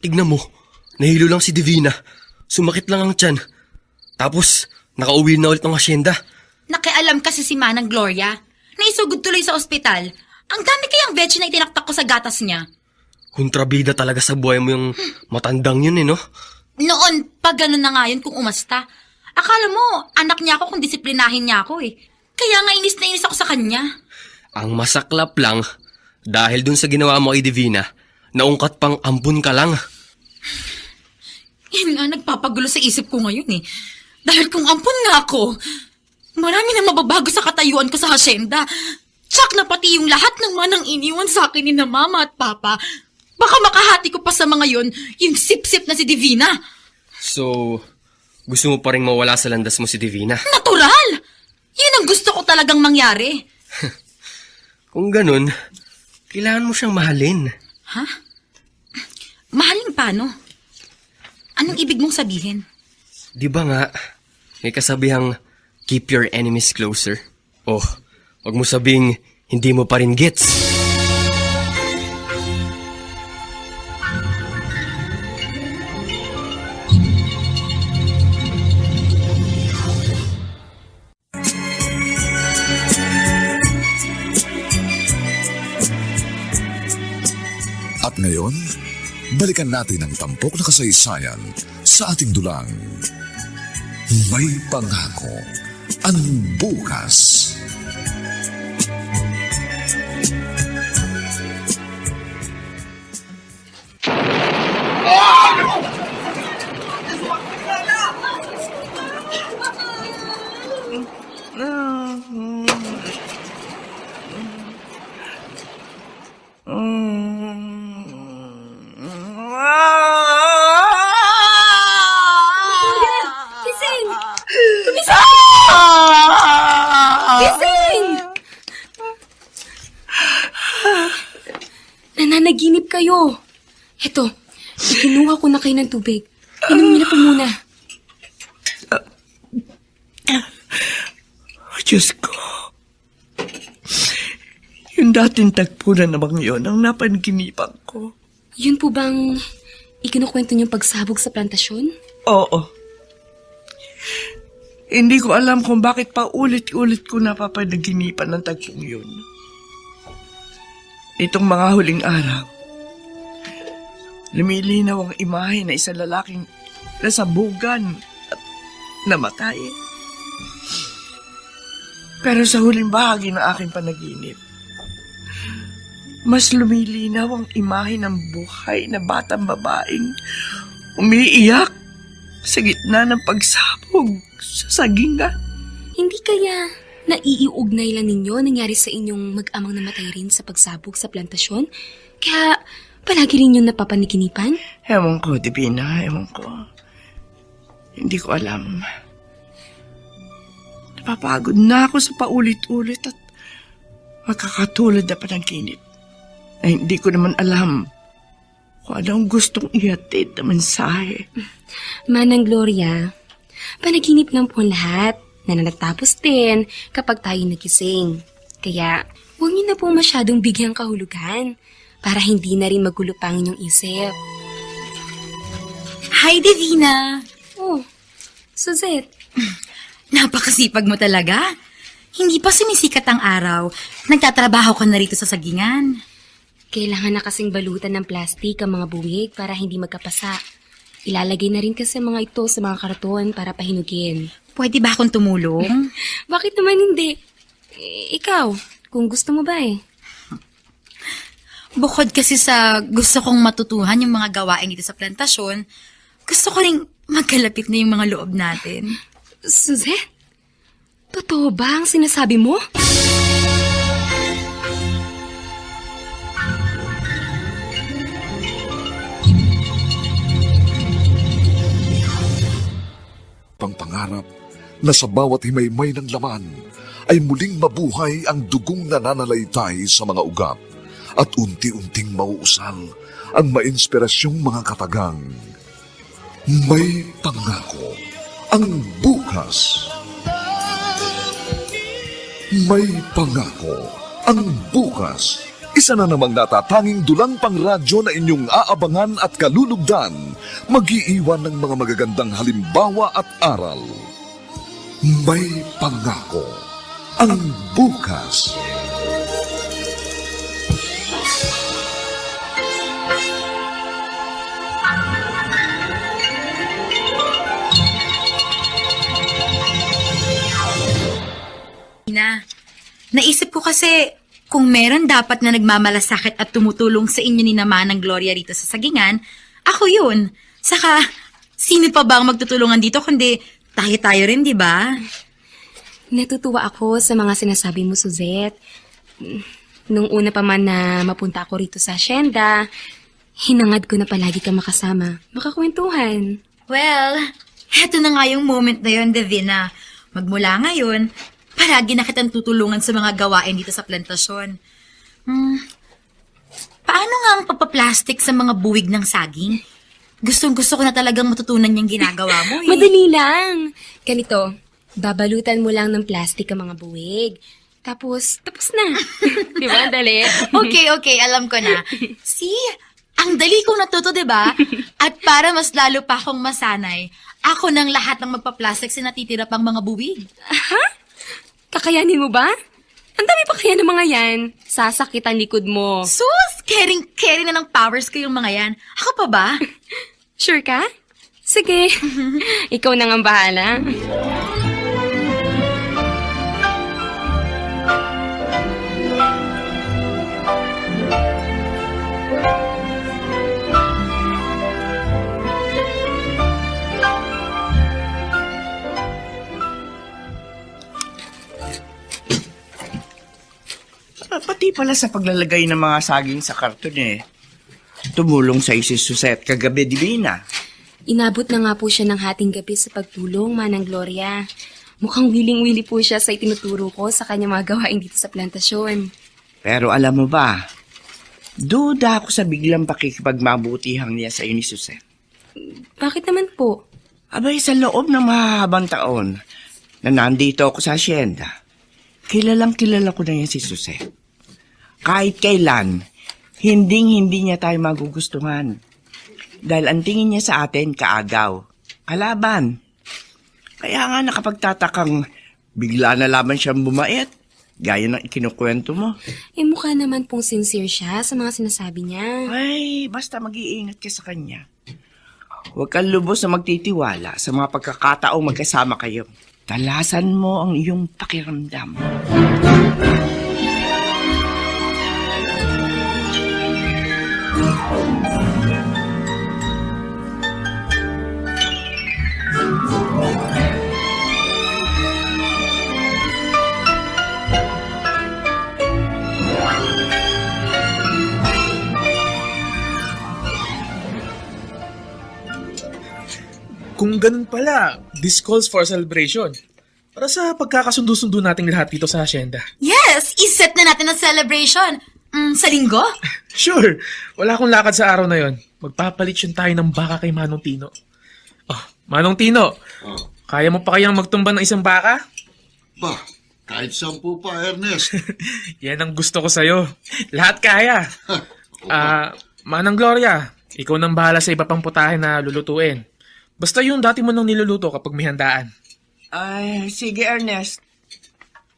Tignan mo, nahilo lang si Divina. Sumakit lang ang tiyan. Tapos, nakauwi na ulit ng asyenda. Nakialam kasi si Manang Gloria. Naisugod tuloy sa ospital. Ang dami kayang veggie na itinaktak ko sa gatas niya. Kontrabida talaga sa buhay mo yung matandang yun no? Noon, pag gano'n na nga yun kung umasta. Akala mo, anak niya ako kung disiplinahin niya ako eh. Kaya nga inis na inis ako sa kanya. Ang masaklap lang, dahil dun sa ginawa mo kay Divina, naungkat pang ampun ka lang. Yan nga nagpapagulo sa isip ko ngayon eh. Dahil kung ampun nga ako, marami na mababago sa katayuan ko sa hasyenda. Tsak na pati yung lahat ng manang iniwan sa akin ni na mama at papa. Baka makahati ko pa sa mga yon yung sip-sip na si Divina. So, gusto mo pa rin mawala sa landas mo si Divina? Natural! Yun ang gusto ko talagang mangyari. Kung ganun, kailangan mo siyang mahalin. Ha? Mahalin paano? Anong ibig mong sabihin? Di ba nga, may kasabihang keep your enemies closer. Oh, wag mo sabing hindi mo pa rin gets. At ngayon, balikan natin ang tampok na kasaysayan sa ating dulang. May pangako ang bukas. Gising! Gising! Nananaginip kayo. Eto, ikinuha ko na kayo ng tubig. Inom niyo na po muna. Diyos ko. Yung dating tagpo na namang yun ang napanaginipan ko. Yun po bang ikinukwento niyong pagsabog sa plantasyon? Oo. Hindi ko alam kung bakit pa ulit-ulit ko napapanaginipan ng tagpong yun. Itong mga huling araw, lumilinaw ang imahe na isang lalaking nasabugan at namatay. Pero sa huling bahagi ng aking panaginip, mas lumilinaw ang imahe ng buhay na batang babaeng umiiyak sa gitna ng pagsabog sa sagingan. Hindi kaya naiiugnay lang ninyo nangyari sa inyong mag-amang namatay rin sa pagsabog sa plantasyon? Kaya palagi rin yung napapaniginipan? Ewan ko, Divina, ewan ko. Hindi ko alam. Napapagod na ako sa paulit-ulit at magkakatulad na panaginip. Ay hindi ko naman alam kung anong gustong ihatid na mensahe. Manang Gloria, panaginip lang po ang lahat na natatapos din kapag tayo nagising. Kaya huwag niyo na po masyadong bigyang kahulugan para hindi na rin magulo pa ang inyong isip. Hi, Divina! Oh, Suzette, Napakasipag mo talaga. Hindi pa sumisikat ang araw. Nagtatrabaho ka na rito sa sagingan. kailangan na kasing balutan ng plastik ang mga buwig para hindi magkapasa. Ilalagay na rin kasi mga ito sa mga karton para pahinugin. Pwede ba akong tumulong? Bakit naman hindi? Ikaw, kung gusto mo ba eh. Bukod kasi sa gusto kong matutuhan yung mga gawain dito sa plantasyon, gusto ko ring magkalapit na yung mga loob natin. Suzette, totoo ba ang sinasabi mo? Pangpangarap na sa bawat himaymay ng laman ay muling mabuhay ang dugong nananalaytay sa mga ugat at unti-unting mauusal ang mainspirasyong mga katagang. May pangako ang bukas. May pangako ang bukas. Isa na namang natatanging dulang pangradyo na inyong aabangan at kalulugdan, mag-iiwan ng mga magagandang halimbawa at aral. May pangako ang bukas. Naisip ko kasi kung meron dapat na nagmamalasakit at tumutulong sa inyo ni naman ng Gloria rito sa sagingan, ako yun. Saka, sino pa ba ang magtutulungan dito kundi tayo-tayo rin, di ba? Natutuwa ako sa mga sinasabi mo, Suzette. Nung una pa man na mapunta ako rito sa asyenda, hinangad ko na palagi ka makasama, makakwentuhan. Well, heto na nga yung moment na yun, Divina. Magmula ngayon, palagi na kitang tutulungan sa mga gawain dito sa plantasyon. Paano nga ang papaplastic sa mga buwig ng saging? Gustong-gusto ko na talagang matutunan yung ginagawa mo eh. Madali lang. Ganito, babalutan mo lang ng plastic ang mga buwig. Tapos na. Di ba? Dali. Okay, alam ko na. See? Ang dali kong natuto, di ba? At para mas lalo pa akong masanay, ako nang lahat ng magpa-plastic sa natitira pang mga buwig. Kakayanin mo ba? Ang dami pa kaya ng mga yan. Sasakit ang likod mo. Sus! Caring na ng powers ko yung mga yan. Ako pa ba? Sure ka? Sige. Ikaw na nga ang bahala. Pati pala sa paglalagay ng mga saging sa karton eh. Tumulong sa si Susette kagabi, Divina. Inabot na nga po siya ng hating gabi sa pagtulong, Manang Gloria. Mukhang willing-willy po siya sa itinuturo ko sa kanyang mga gawain dito sa plantasyon. Pero alam mo ba, duda ako sa biglang pakikipagmabutihang niya sa iyo ni Susette. Bakit naman po? Abay, sa loob ng mahahabang taon na nandito ako sa asyenda, kilala ko na yan si Susette. Kahit kailan, hindi niya tayo magugustuhan. Dahil ang tingin niya sa atin, kaagaw, kalaban. Kaya nga nakapagtatakang bigla na laban siyang bumait, gaya ng ikinukwento mo. Mukha naman pong sincere siya sa mga sinasabi niya. Ay, basta mag-iingat ka sa kanya. Huwag kang lubos na magtitiwala sa mga pagkakataong magkasama kayo. Talasan mo ang iyong pakiramdam. Kung ganun pala, this calls for celebration. Para sa pagkakasundo-sundo nating lahat dito sa asyenda. Yes! Iset na natin ang celebration. Sa linggo? Sure! Wala akong lakad sa araw na yon. Magpapalit yun tayo ng baka kay Manong Tino. Oh, Manong Tino, kaya mo pa kayang magtumba ng isang baka? Bah, kahit 10 pa, Ernest. Yan ang gusto ko sa'yo. Lahat kaya. Manang Gloria, ikaw nang bahala sa iba pang putahe na lulutuin. Basta yung dati mo nang niluluto kapag may handaan. Ay, sige Ernest.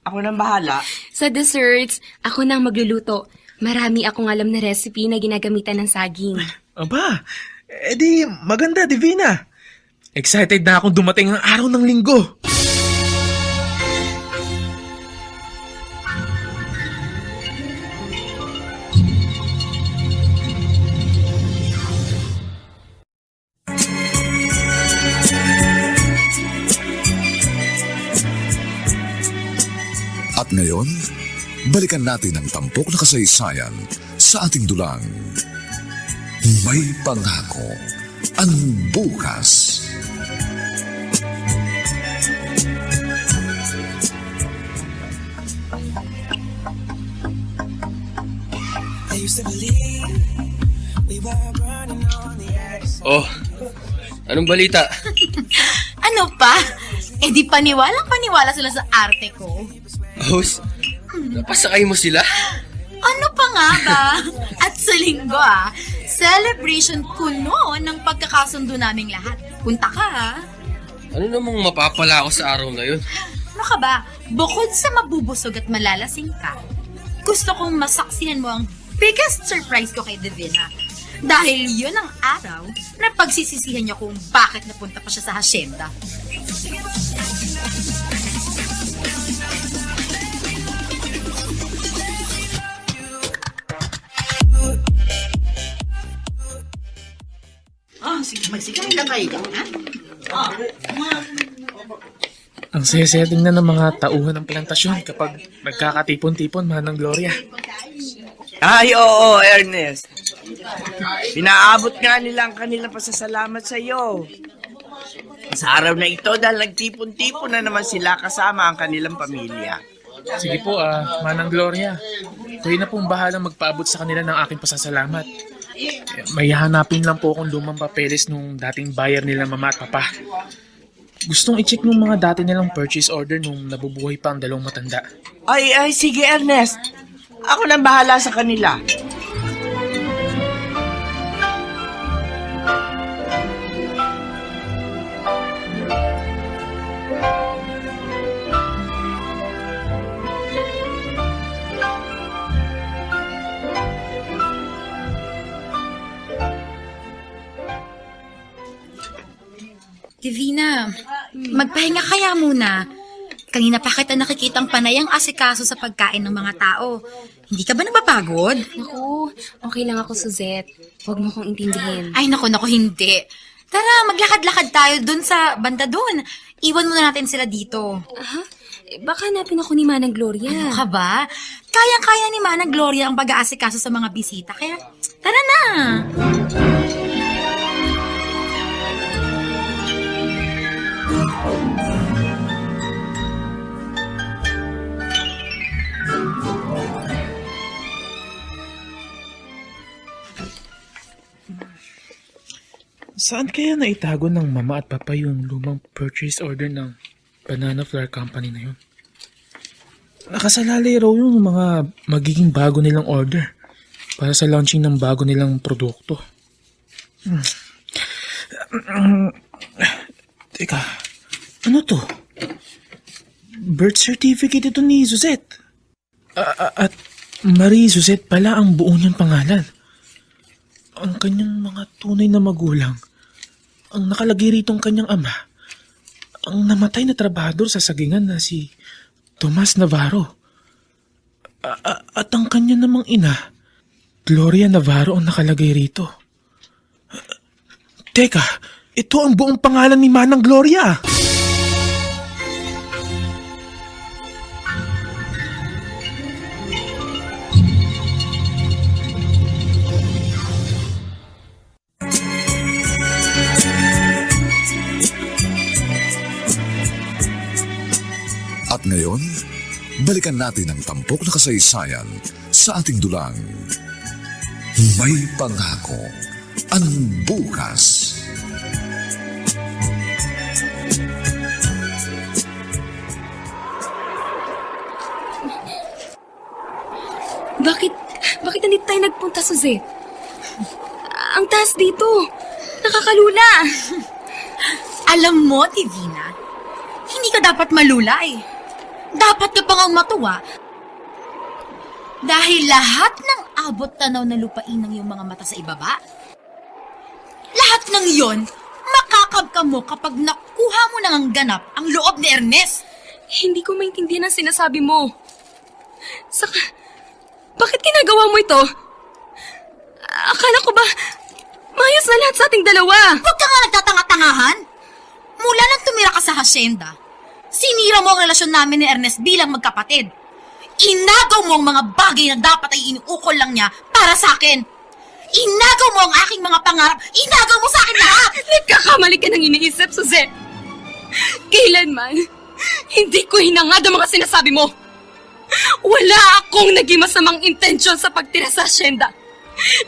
Ako nang bahala. Sa desserts, ako nang magluluto. Marami akong alam na recipe na ginagamitan ng saging. Aba, edi maganda, Divina. Excited na akong dumating ang araw ng linggo. At ngayon, balikan natin ang tampok na kasaysayan sa ating dulang. May pangako ang bukas. Oh, anong balita? Ano pa? Di paniwalang-paniwala sila sa arte ko. Host, napasakay mo sila? Ano pa nga ba? At sa linggo celebration kuno ng pagkakasundo naming lahat. Punta ka Ano namang mapapala ako sa araw na yun? Ano ka ba? Bukod sa mabubusog at malalasing ka, gusto kong masaksihan mo ang biggest surprise ko kay Divina. Dahil yun ang araw na pagsisisihan niya kung bakit napunta pa siya sa hasyenda. Ang saya-saya tingnan ng mga tauhan ng plantasyon kapag nagkakatipon-tipon, Manang Gloria. Ay, oo, Ernest. Pinaabot nga nila ang kanilang pasasalamat sa iyo. sa araw na ito dahil nagtipon-tipon na naman sila kasama ang kanilang pamilya. Sige po, Manang Gloria. Kayo na pong bahalang magpaabot sa kanila ng aking pasasalamat. May hanapin lang po akong lumang papeles nung dating buyer nila mama at papa. Gustong i-check nung mga dati nilang purchase order nung nabubuhay pa ang dalawang matanda. Ay, sige Ernest. Ako nang bahala sa kanila. Divina, magpahinga kaya muna. Kanina pa kita nakikitang panayang asikaso sa pagkain ng mga tao. Hindi ka ba napapagod? Naku, okay lang ako, Suzette. Huwag mo kong intindihin. Ay, naku, hindi. Tara, maglakad-lakad tayo dun sa banda dun. Iwan muna natin sila dito. Baka hanapin ako ni Manang Gloria. Ano ka ba? Kayang-kaya ni Manang Gloria ang pag-aasikaso sa mga bisita. Kaya, tara na! Saan kaya naitago ng mama at papa yung lumang purchase order ng Banana Flour Company na yun? Nakasalalay raw yung mga magiging bago nilang order para sa launching ng bago nilang produkto. Teka, ano to? Birth certificate ito ni Suzette. At Marie Suzette pala ang buo niyang pangalan. Ang kanyang mga tunay na magulang, ang nakalagay ritong kanyang ama, ang namatay na trabahador sa sagingan na si Tomas Navarro. At ang kanya namang ina, Gloria Navarro ang nakalagay rito. Teka, ito ang buong pangalan ni Manang Gloria. At ngayon, balikan natin ang tampok na kasaysayan sa ating dulang. May pangako ang bukas. Bakit nandito tayo nagpunta, Suzette? Ang taas dito. Nakakalula. Alam mo, Divina, hindi ka dapat malulay. Dapat ka pang matuwa. Dahil lahat ng abot tanaw na lupain ng iyong mga mata sa ibaba, lahat ng iyon, makakabka mo kapag nakuha mo nang ang ganap ang loob ni Ernest. Hindi ko maintindihan ang sinasabi mo. Saka, bakit ginagawa mo ito? Akala ko ba, maayos na lahat sa ating dalawa. Huwag ka nga nagtatanga-tangahan. Mula nang tumira ka sa hasyenda, sinira mo ang relasyon namin ni Ernest bilang magkapatid. Inagaw mo ang mga bagay na dapat ay iniukol lang niya para sa akin. Inagaw mo ang aking mga pangarap. Inagaw mo sa akin lahat. Nagkakamali ka ng iniisip, Suzette. Kailanman, hindi ko hinangad ang mga sinasabi mo. Wala akong naging masamang intensyon sa pagtira sa asyenda.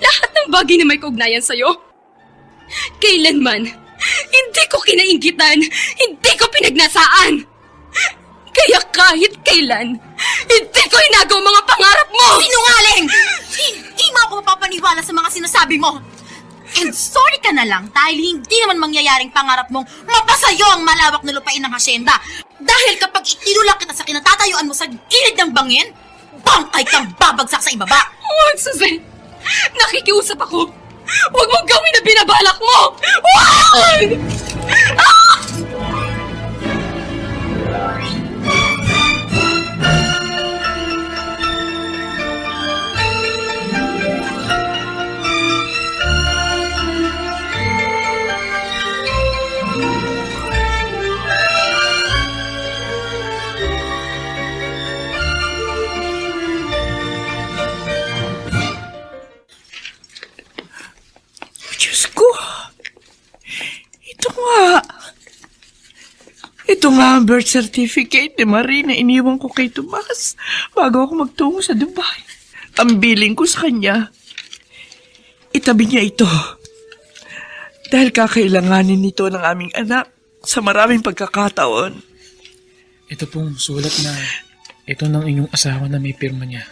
Lahat ng bagay na may kaugnayan sa'yo. Kailanman, hindi ko kinainggitan, hindi ko pinagnasaan. Kaya kahit kailan, hindi ko inagaw mga pangarap mo! Sinungaling! Hindi mo ako mapapaniwala sa mga sinasabi mo. And sorry ka na lang dahil hindi naman mangyayaring pangarap mong mapasayo ang malawak na lupain ng hasyenda. Dahil kapag itinulak kita sa kinatatayuan mo sa gilid ng bangin, bangkay kang babagsak sa ibaba. Huwag, Suzette! Nakikiusap ako! Huwag mong gawin na binabalak mo! Huwag! Diyos ko! Ito Ito nga ang birth certificate ni Marie na iniwan ko kay Tomas bago ako magtungo sa Dubai. Ang billing ko sa kanya. Itabi niya ito. Dahil kakailanganin nito ng aming anak sa maraming pagkakataon. Ito pong sulat na ito ng inyong asawa na may pirma niya.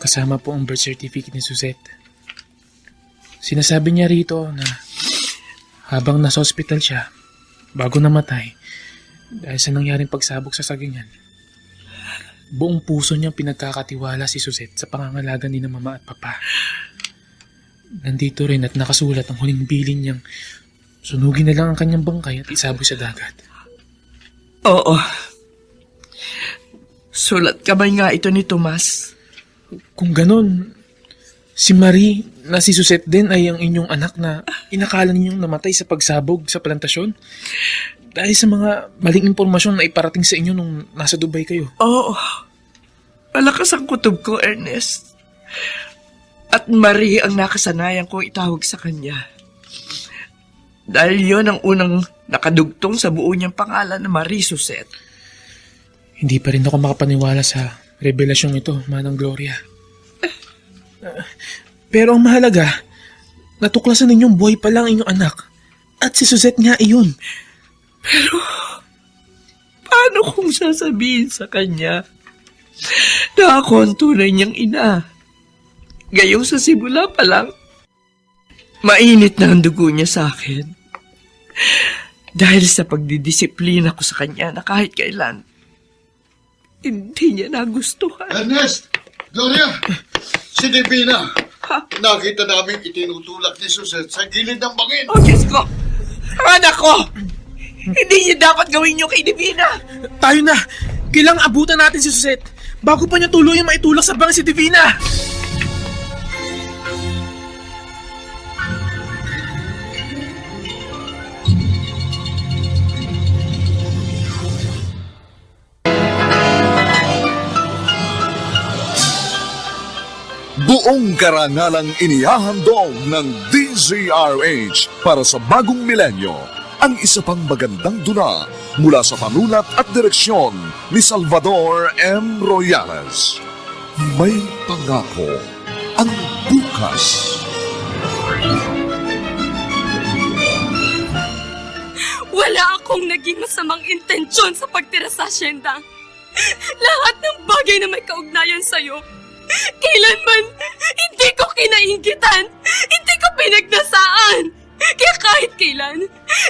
Kasama po ang birth certificate ni Suzette. Sinasabi niya rito na habang nasa hospital siya, bago namatay, dahil sa nangyaring pagsabog sa sagingan, buong puso niyang pinagkakatiwala si Suzette sa pangangalaga ni na mama at papa. Nandito rin at nakasulat ang huling bilin niyang sunugin na lang ang kanyang bangkay at isaboy sa dagat. Oo. Sulat kamay nga ito ni Tomas. Kung ganun, si Marie na si Suzette din ay ang inyong anak na inakala ninyong namatay sa pagsabog sa plantasyon? Dahil sa mga maling impormasyon na iparating sa inyo nung nasa Dubai kayo. Oo. Malakas ang kutob ko, Ernest. At Marie ang nakasanayan kong itawag sa kanya. Dahil yon ang unang nakadugtong sa buo niyang pangalan na Marie Suzette. Hindi pa rin ako makapaniwala sa revelasyong ito, Manang Gloria. Pero ang mahalaga, natuklasan ninyong buhay pa lang inyong anak. At si Suzette nga iyon. Pero, paano kung sasabihin sa kanya na ako ang tunay niyang ina? Gayong sa simula pa lang, mainit na ang dugo niya sa akin. Dahil sa pagdidisiplina ko sa kanya na kahit kailan, hindi niya nagustuhan. Ernest! Gloria! Si Divina! Nakita namin itinutulak ni Suzette sa gilid ng bangin. Oh, Diyos ko! Anak ko! Hindi niya dapat gawin niyo kay Divina! Tayo na! Kailangang abutan natin si Suzette bago pa niya tuluyang maitulak sa bangin si Divina! Buong karangalang inihahandog ng DZRH para sa bagong milenyo ang isa pang magandang dula mula sa panulat at direksyon ni Salvador M. Royales. May pangako ang bukas. Wala akong naging masamang intensyon sa pagtira sa asyenda. Lahat ng bagay na may kaugnayan sa'yo, kailanman hindi ko kinainggitan, hindi ko pinagnasaan. Kaya kahit kailan,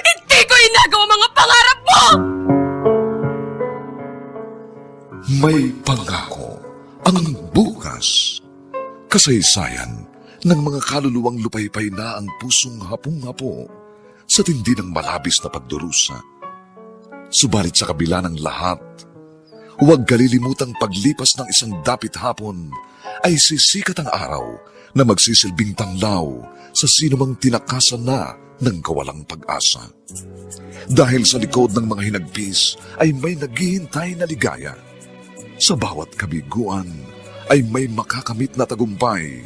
hindi ko inagawa mga pangarap mo! May pangako ang bukas. Kasaysayan ng mga kaluluwang lupaypay na ang pusong hapong-hapo sa tindi ng malabis na pagdurusa. Subalit sa kabila ng lahat, huwag kalilimutang paglipas ng isang dapit hapon ay sisikat ang araw na magsisilbing tanglaw sa sinumang tinakasan na ng kawalang pag-asa. Dahil sa likod ng mga hinagpis ay may naghihintay na ligaya. Sa bawat kabiguan ay may makakamit na tagumpay,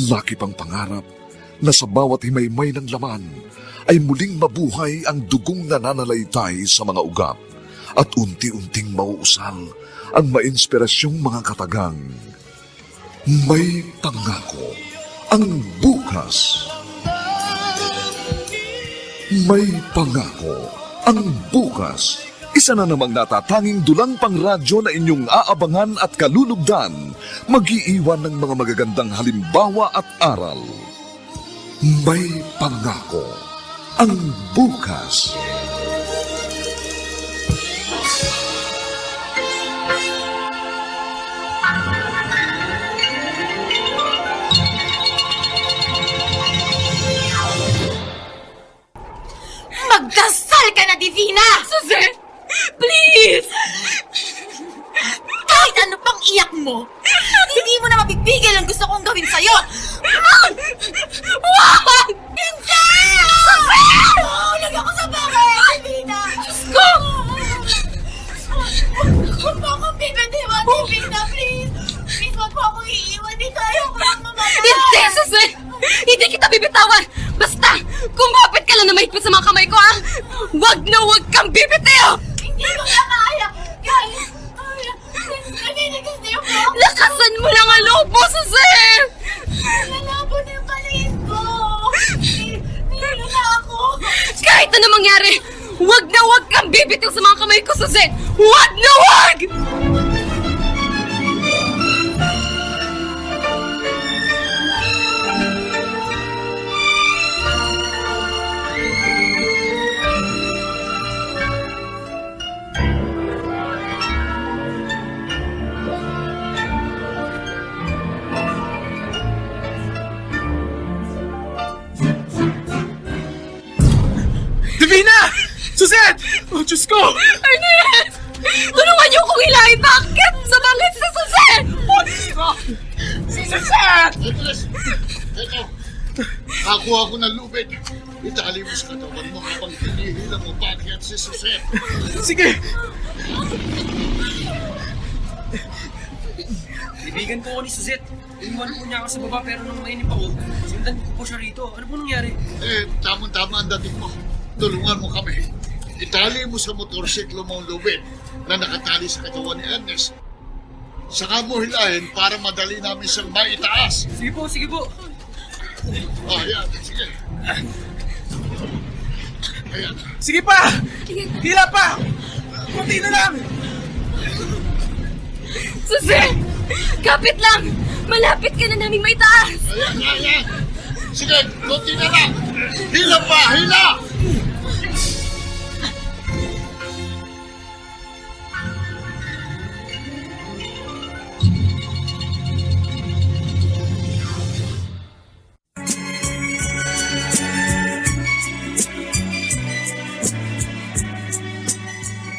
laki pang pangarap na sa bawat himaymay ng laman ay muling mabuhay ang dugong nananalaytay sa mga ugat at unti-unting mauusal ang mainspirasyong mga katagang. May pangako ang bukas. May pangako ang bukas. Isa na namang natatanging dulang pangradyo na inyong aabangan at kalulugdan, mag-iiwan ng mga magagandang halimbawa at aral. May pangako ang bukas. Magdasal ka na, Divina! Suzette! Please! Kahit ano pang iyak mo, hindi mo na mapipigil ang gusto kong gawin sa'yo! Wag! Hindi! Mahulog ako sa bakit, Divina! Diyos ko! Huwag mo akong bibitiwan, Divina, please! Please, huwag mo akong iiwan dito. Ayoko lang mamamatay! Hindi, Suzette! Hindi kita bibitawan! Basta, kumapit ka lang na mahigpit sa mga kamay ko, ah! Wag na wag kang bibitiw! Hindi! bumitiw sa mga kamay ko, Suzette! Huwag na huwag! Divina! Suzette! Oh, Diyos ko! Ernest! Tulungan niyo kong hilahin bakit sa bangit sa Suzette! Si Suzette! Ito, kakuha ko ng lubid. Itali mo sa katawan mo habang hinihila mo bakit si Suzette. Sige! Kaibigan ko ni Suzette. Iwan po niya ako sa baba pero nung mainip ako, sindan ko po siya rito. Ano po nangyari? Tamang-tama ang dating mo. Tulungan mo kami. Itali mo sa motorsiklo mo ang lubid na nakatali sa katawan ni Ernest. Saka mo hilahin para madali namin siyang maitaas. Sige po, sige po. Yan. Sige. Ayan. Sige pa! Hila pa! Kunti na lang! Suzette! Kapit lang! Malapit ka na namin may taas! Ayan. Sige, konti na lang. Hila pa, hila!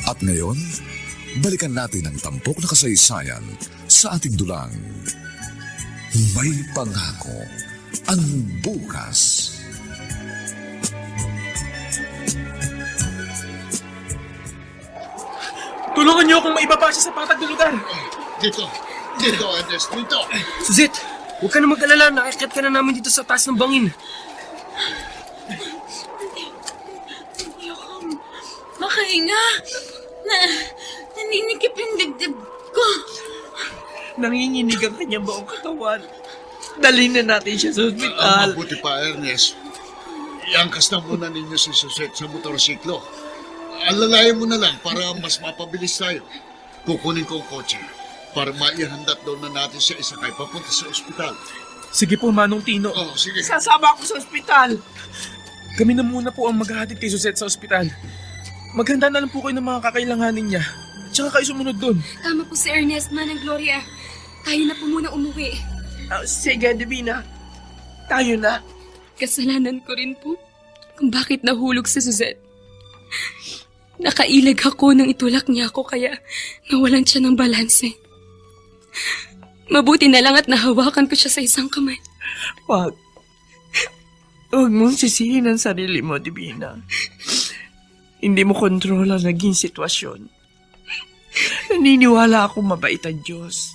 At ngayon, balikan natin ang tampok na kasaysayan sa ating dulang. May pangako ang bukas. Tulungan niyo akong maibaba siya sa patagdulugan! Dito, Ernest, dito. Suzette, huwag ka na mag-alala. Nakakit ka na namin dito sa taas ng bangin. Makahinga. Naninikip yung dibdib ko. Nanginginig ang kanyang buong katawan. Dalhin na natin siya sa Ang ospital. mabuti pa, Ernest. Iangkas na muna ninyo si Suzette sa motorsiklo. Alalayan mo na lang para mas mapabilis tayo. Kukunin ko ang kotse para maihandat doon na natin siya isakay papunta sa ospital. Sige po, Manong Tino. Oh, sige. Sasama ako sa ospital. Kami na muna po ang maghahatid kay Suzette sa ospital. Maghanda na lang po kayo ng mga kakailanganin niya. Tsaka kayo sumunod doon. Tama po si Ernest, Manang Gloria. Tayo na po muna umuwi. Sige, Divina. Tayo na. Kasalanan ko rin po kung bakit nahulog si Suzette. Nakailag ako nang itulak niya ako kaya nawalan siya ng balanse. Mabuti na lang at nahawakan ko siya sa isang kamay. Huwag. Huwag mong sisihin ang sarili mo, Divina. Hindi mo kontrol ang naging sitwasyon. Naniniwala akong mabait ang Diyos.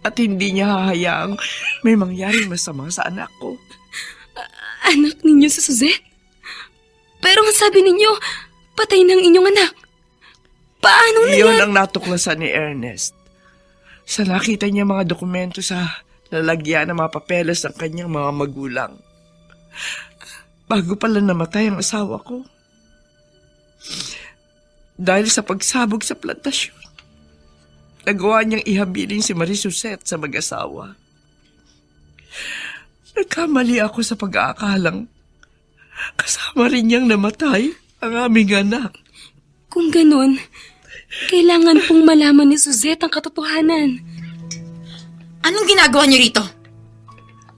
At hindi niya hahayaang may mangyaring masama sa anak ko. Anak ninyo si Suzette? Pero ang sabi ninyo, patay ng inyong anak. Paano Iyon nangyari? ang natuklasan ni Ernest. Sa nakita niya mga dokumento sa lalagyan ng mga papeles ng kanyang mga magulang. Bago pala namatay ang asawa ko. Dahil sa pagsabog sa plantasyon, nagawa niyang ihabilin si Marie Suzette sa mag-asawa. Nagkamali ako sa pag-aakalang kasama rin niyang namatay ang aming anak. Kung ganun, kailangan pong malaman ni Suzette ang katotohanan. Anong ginagawa niyo rito?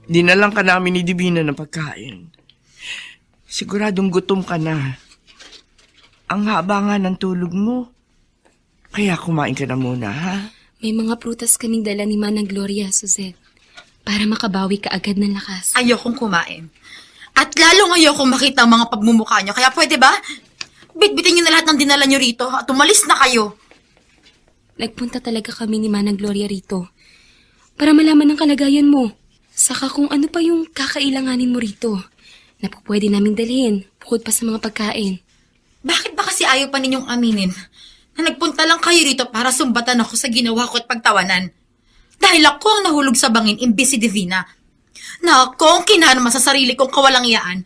Dinalang ka namin ni Divina ng pagkain. Siguradong gutom ka na. Ang haba nga ng tulog mo. Kaya kumain ka na muna, ha? May mga prutas kaming dala ni Manang Gloria, Suzette. Para makabawi ka agad ng lakas. Ayokong kumain. At lalong ayokong makita ang mga pagmumukha niyo. Kaya pwede ba? Bitbitin niyo na lahat ng dinala niyo rito at umalis na kayo. Nagpunta talaga kami ni Manang Gloria rito. Para malaman ang kalagayan mo. Saka kung ano pa yung kakailanganin mo rito. Na po pwede naming dalhin. Bukod pa sa mga pagkain. Bakit ba kasi ayaw pa ninyong aminin na nagpunta lang kayo rito para sumbatan ako sa ginawa ko at pagtawanan? Dahil ako ang nahulog sa bangin imbis si Divina. Na ako ang kinarma sa sarili kong kawalangyaan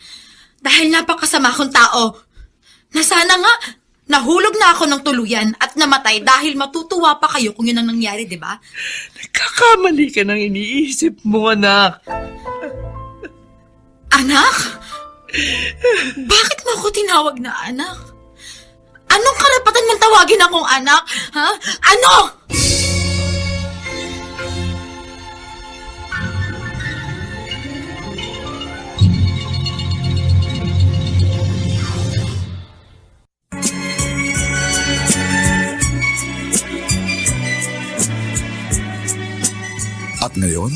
dahil napakasama kong tao. Na sana nga, Nahulog na ako ng tuluyan at namatay dahil matutuwa pa kayo kung yun ang nangyari, di ba? Nagkakamali ka ng iniisip mo, anak. Anak? Bakit mo ako tinawag na anak? Anong karapatan mong tawagin akong anak? Ha? Ano? At ngayon,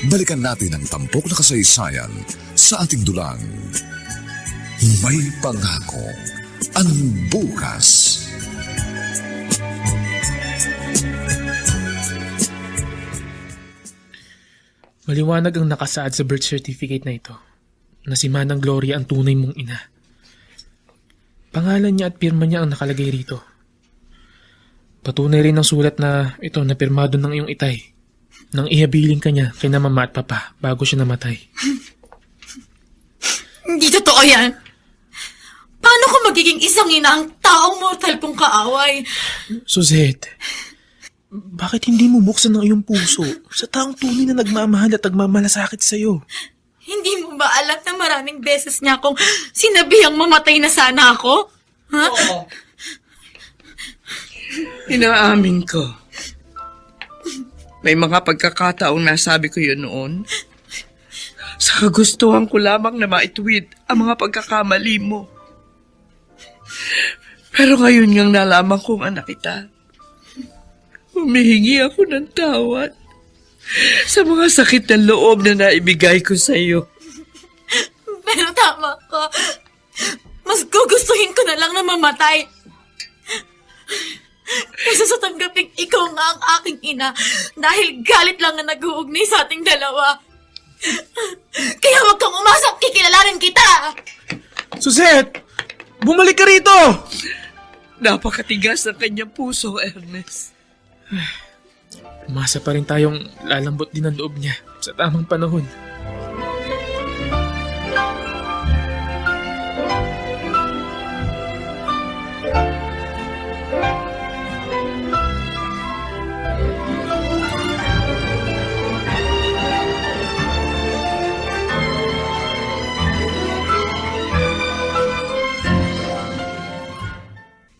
balikan natin ang tampok na kasaysayan sa ating dulang. May pangako ang bukas. Maliwanag ang nakasaad sa birth certificate na ito na si Manang Gloria ang tunay mong ina. Pangalan niya at pirma niya ang nakalagay rito. Patunay rin ang sulat na ito na pirmado ng iyong itay nang ihabiling ka niya kay na mama at papa bago siya namatay. Hindi totoo yan. Paano ko magiging isang ina ang taong mortal kong kaaway? Suzette, bakit hindi mo buksan ang iyong puso sa taong tunay na nagmamahal at nagmamalasakit sa'yo? Hindi mo ba alam na maraming beses niya akong sinabihang mamatay na sana ako? Ha? Inaamin ko. May mga pagkakataong nasabi ko yun noon. Sa kagustuhan ko lamang na maituwid ang mga pagkakamali mo. Pero ngayon ngang nalaman kong anak kita. Humihingi ako ng tawad sa mga sakit ng loob na naibigay ko sa iyo. Pero tama ka. Mas gugustuhin ko na lang na mamatay. Kaysa sa tanggaping ikaw nga ang aking ina dahil galit lang na nag-uugnay sa ating dalawa. Kaya huwag kang umasang kikilalanin kita! Suzette! Bumalik ka rito! Napakatigas ng kanyang puso, Ernest. Umasa pa rin tayong lalambot din ang loob niya sa tamang panahon.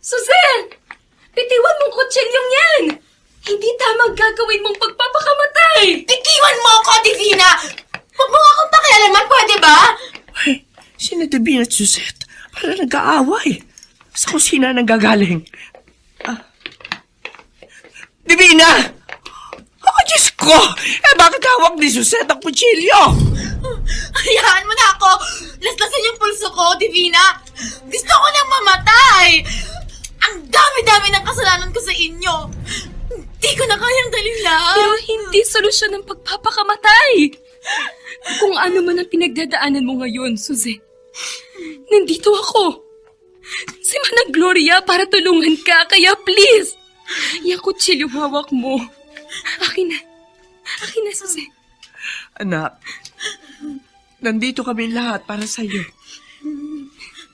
Susan! Bitiwan mong kutsilyong yan! Hindi tamang gagawin mong pagpapakamatay! Bitiwan mo ako, Divina! Huwag mo akong pakialaman, pwede ba? Ay, sina Divina at Suzette, para nag-aaway. Sa kusina nanggagaling. Divina! Ako, Diyos ko! Bakit hawak ni Suzette ang kutsilyo? Hayaan mo na ako! Laslasin yung pulso ko, Divina! Gusto ko nang mamatay! Ang dami-dami ng kasalanan ko sa inyo! Hindi ko na kayang dalhin lahat! Pero hindi solusyon ng pagpapakamatay! Kung ano man ang pinagdadaanan mo ngayon, Suze, nandito ako. Si Manang Gloria para tulungan ka, kaya please, yung kutsilyo hawak mo. Akin na. Akin na, Suze. Anak, nandito kami lahat para sa'yo.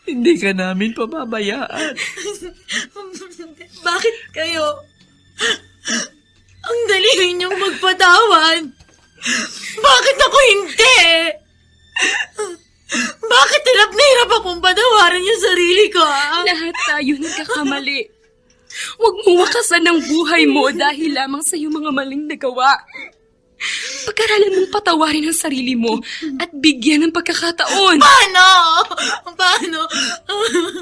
Hindi ka namin pababayaan. Bakit kayo? Ang dali ninyong magpatawad. Bakit ako hindi? Bakit hirap na hirap akong patawarin yung sarili ko, ha? Lahat tayo nagkakamali. Huwag mo wakasan ang buhay mo dahil lamang sa iyong mga maling nagawa. Pag-aralan mong patawarin ang sarili mo at bigyan ng pagkakataon. Paano? Paano?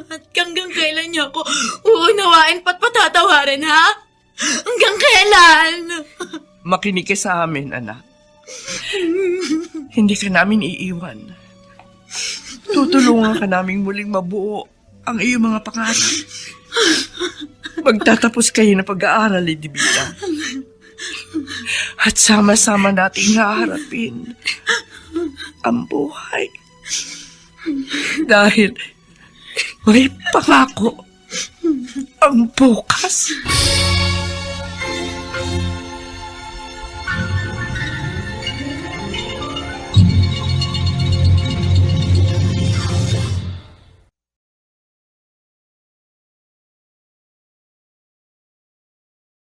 At hanggang kailan niyo ako uunawain pa't patatawarin, ha? Hanggang kailan? Makinig ka sa amin, anak. Hindi ka namin iiwan. Tutulungan ka namin muling mabuo ang iyong mga pangarap. Magtatapos kayo ng pag-aaral, Divina. At sama-sama nating haharapin ang buhay. Dahil may pangako ang bukas.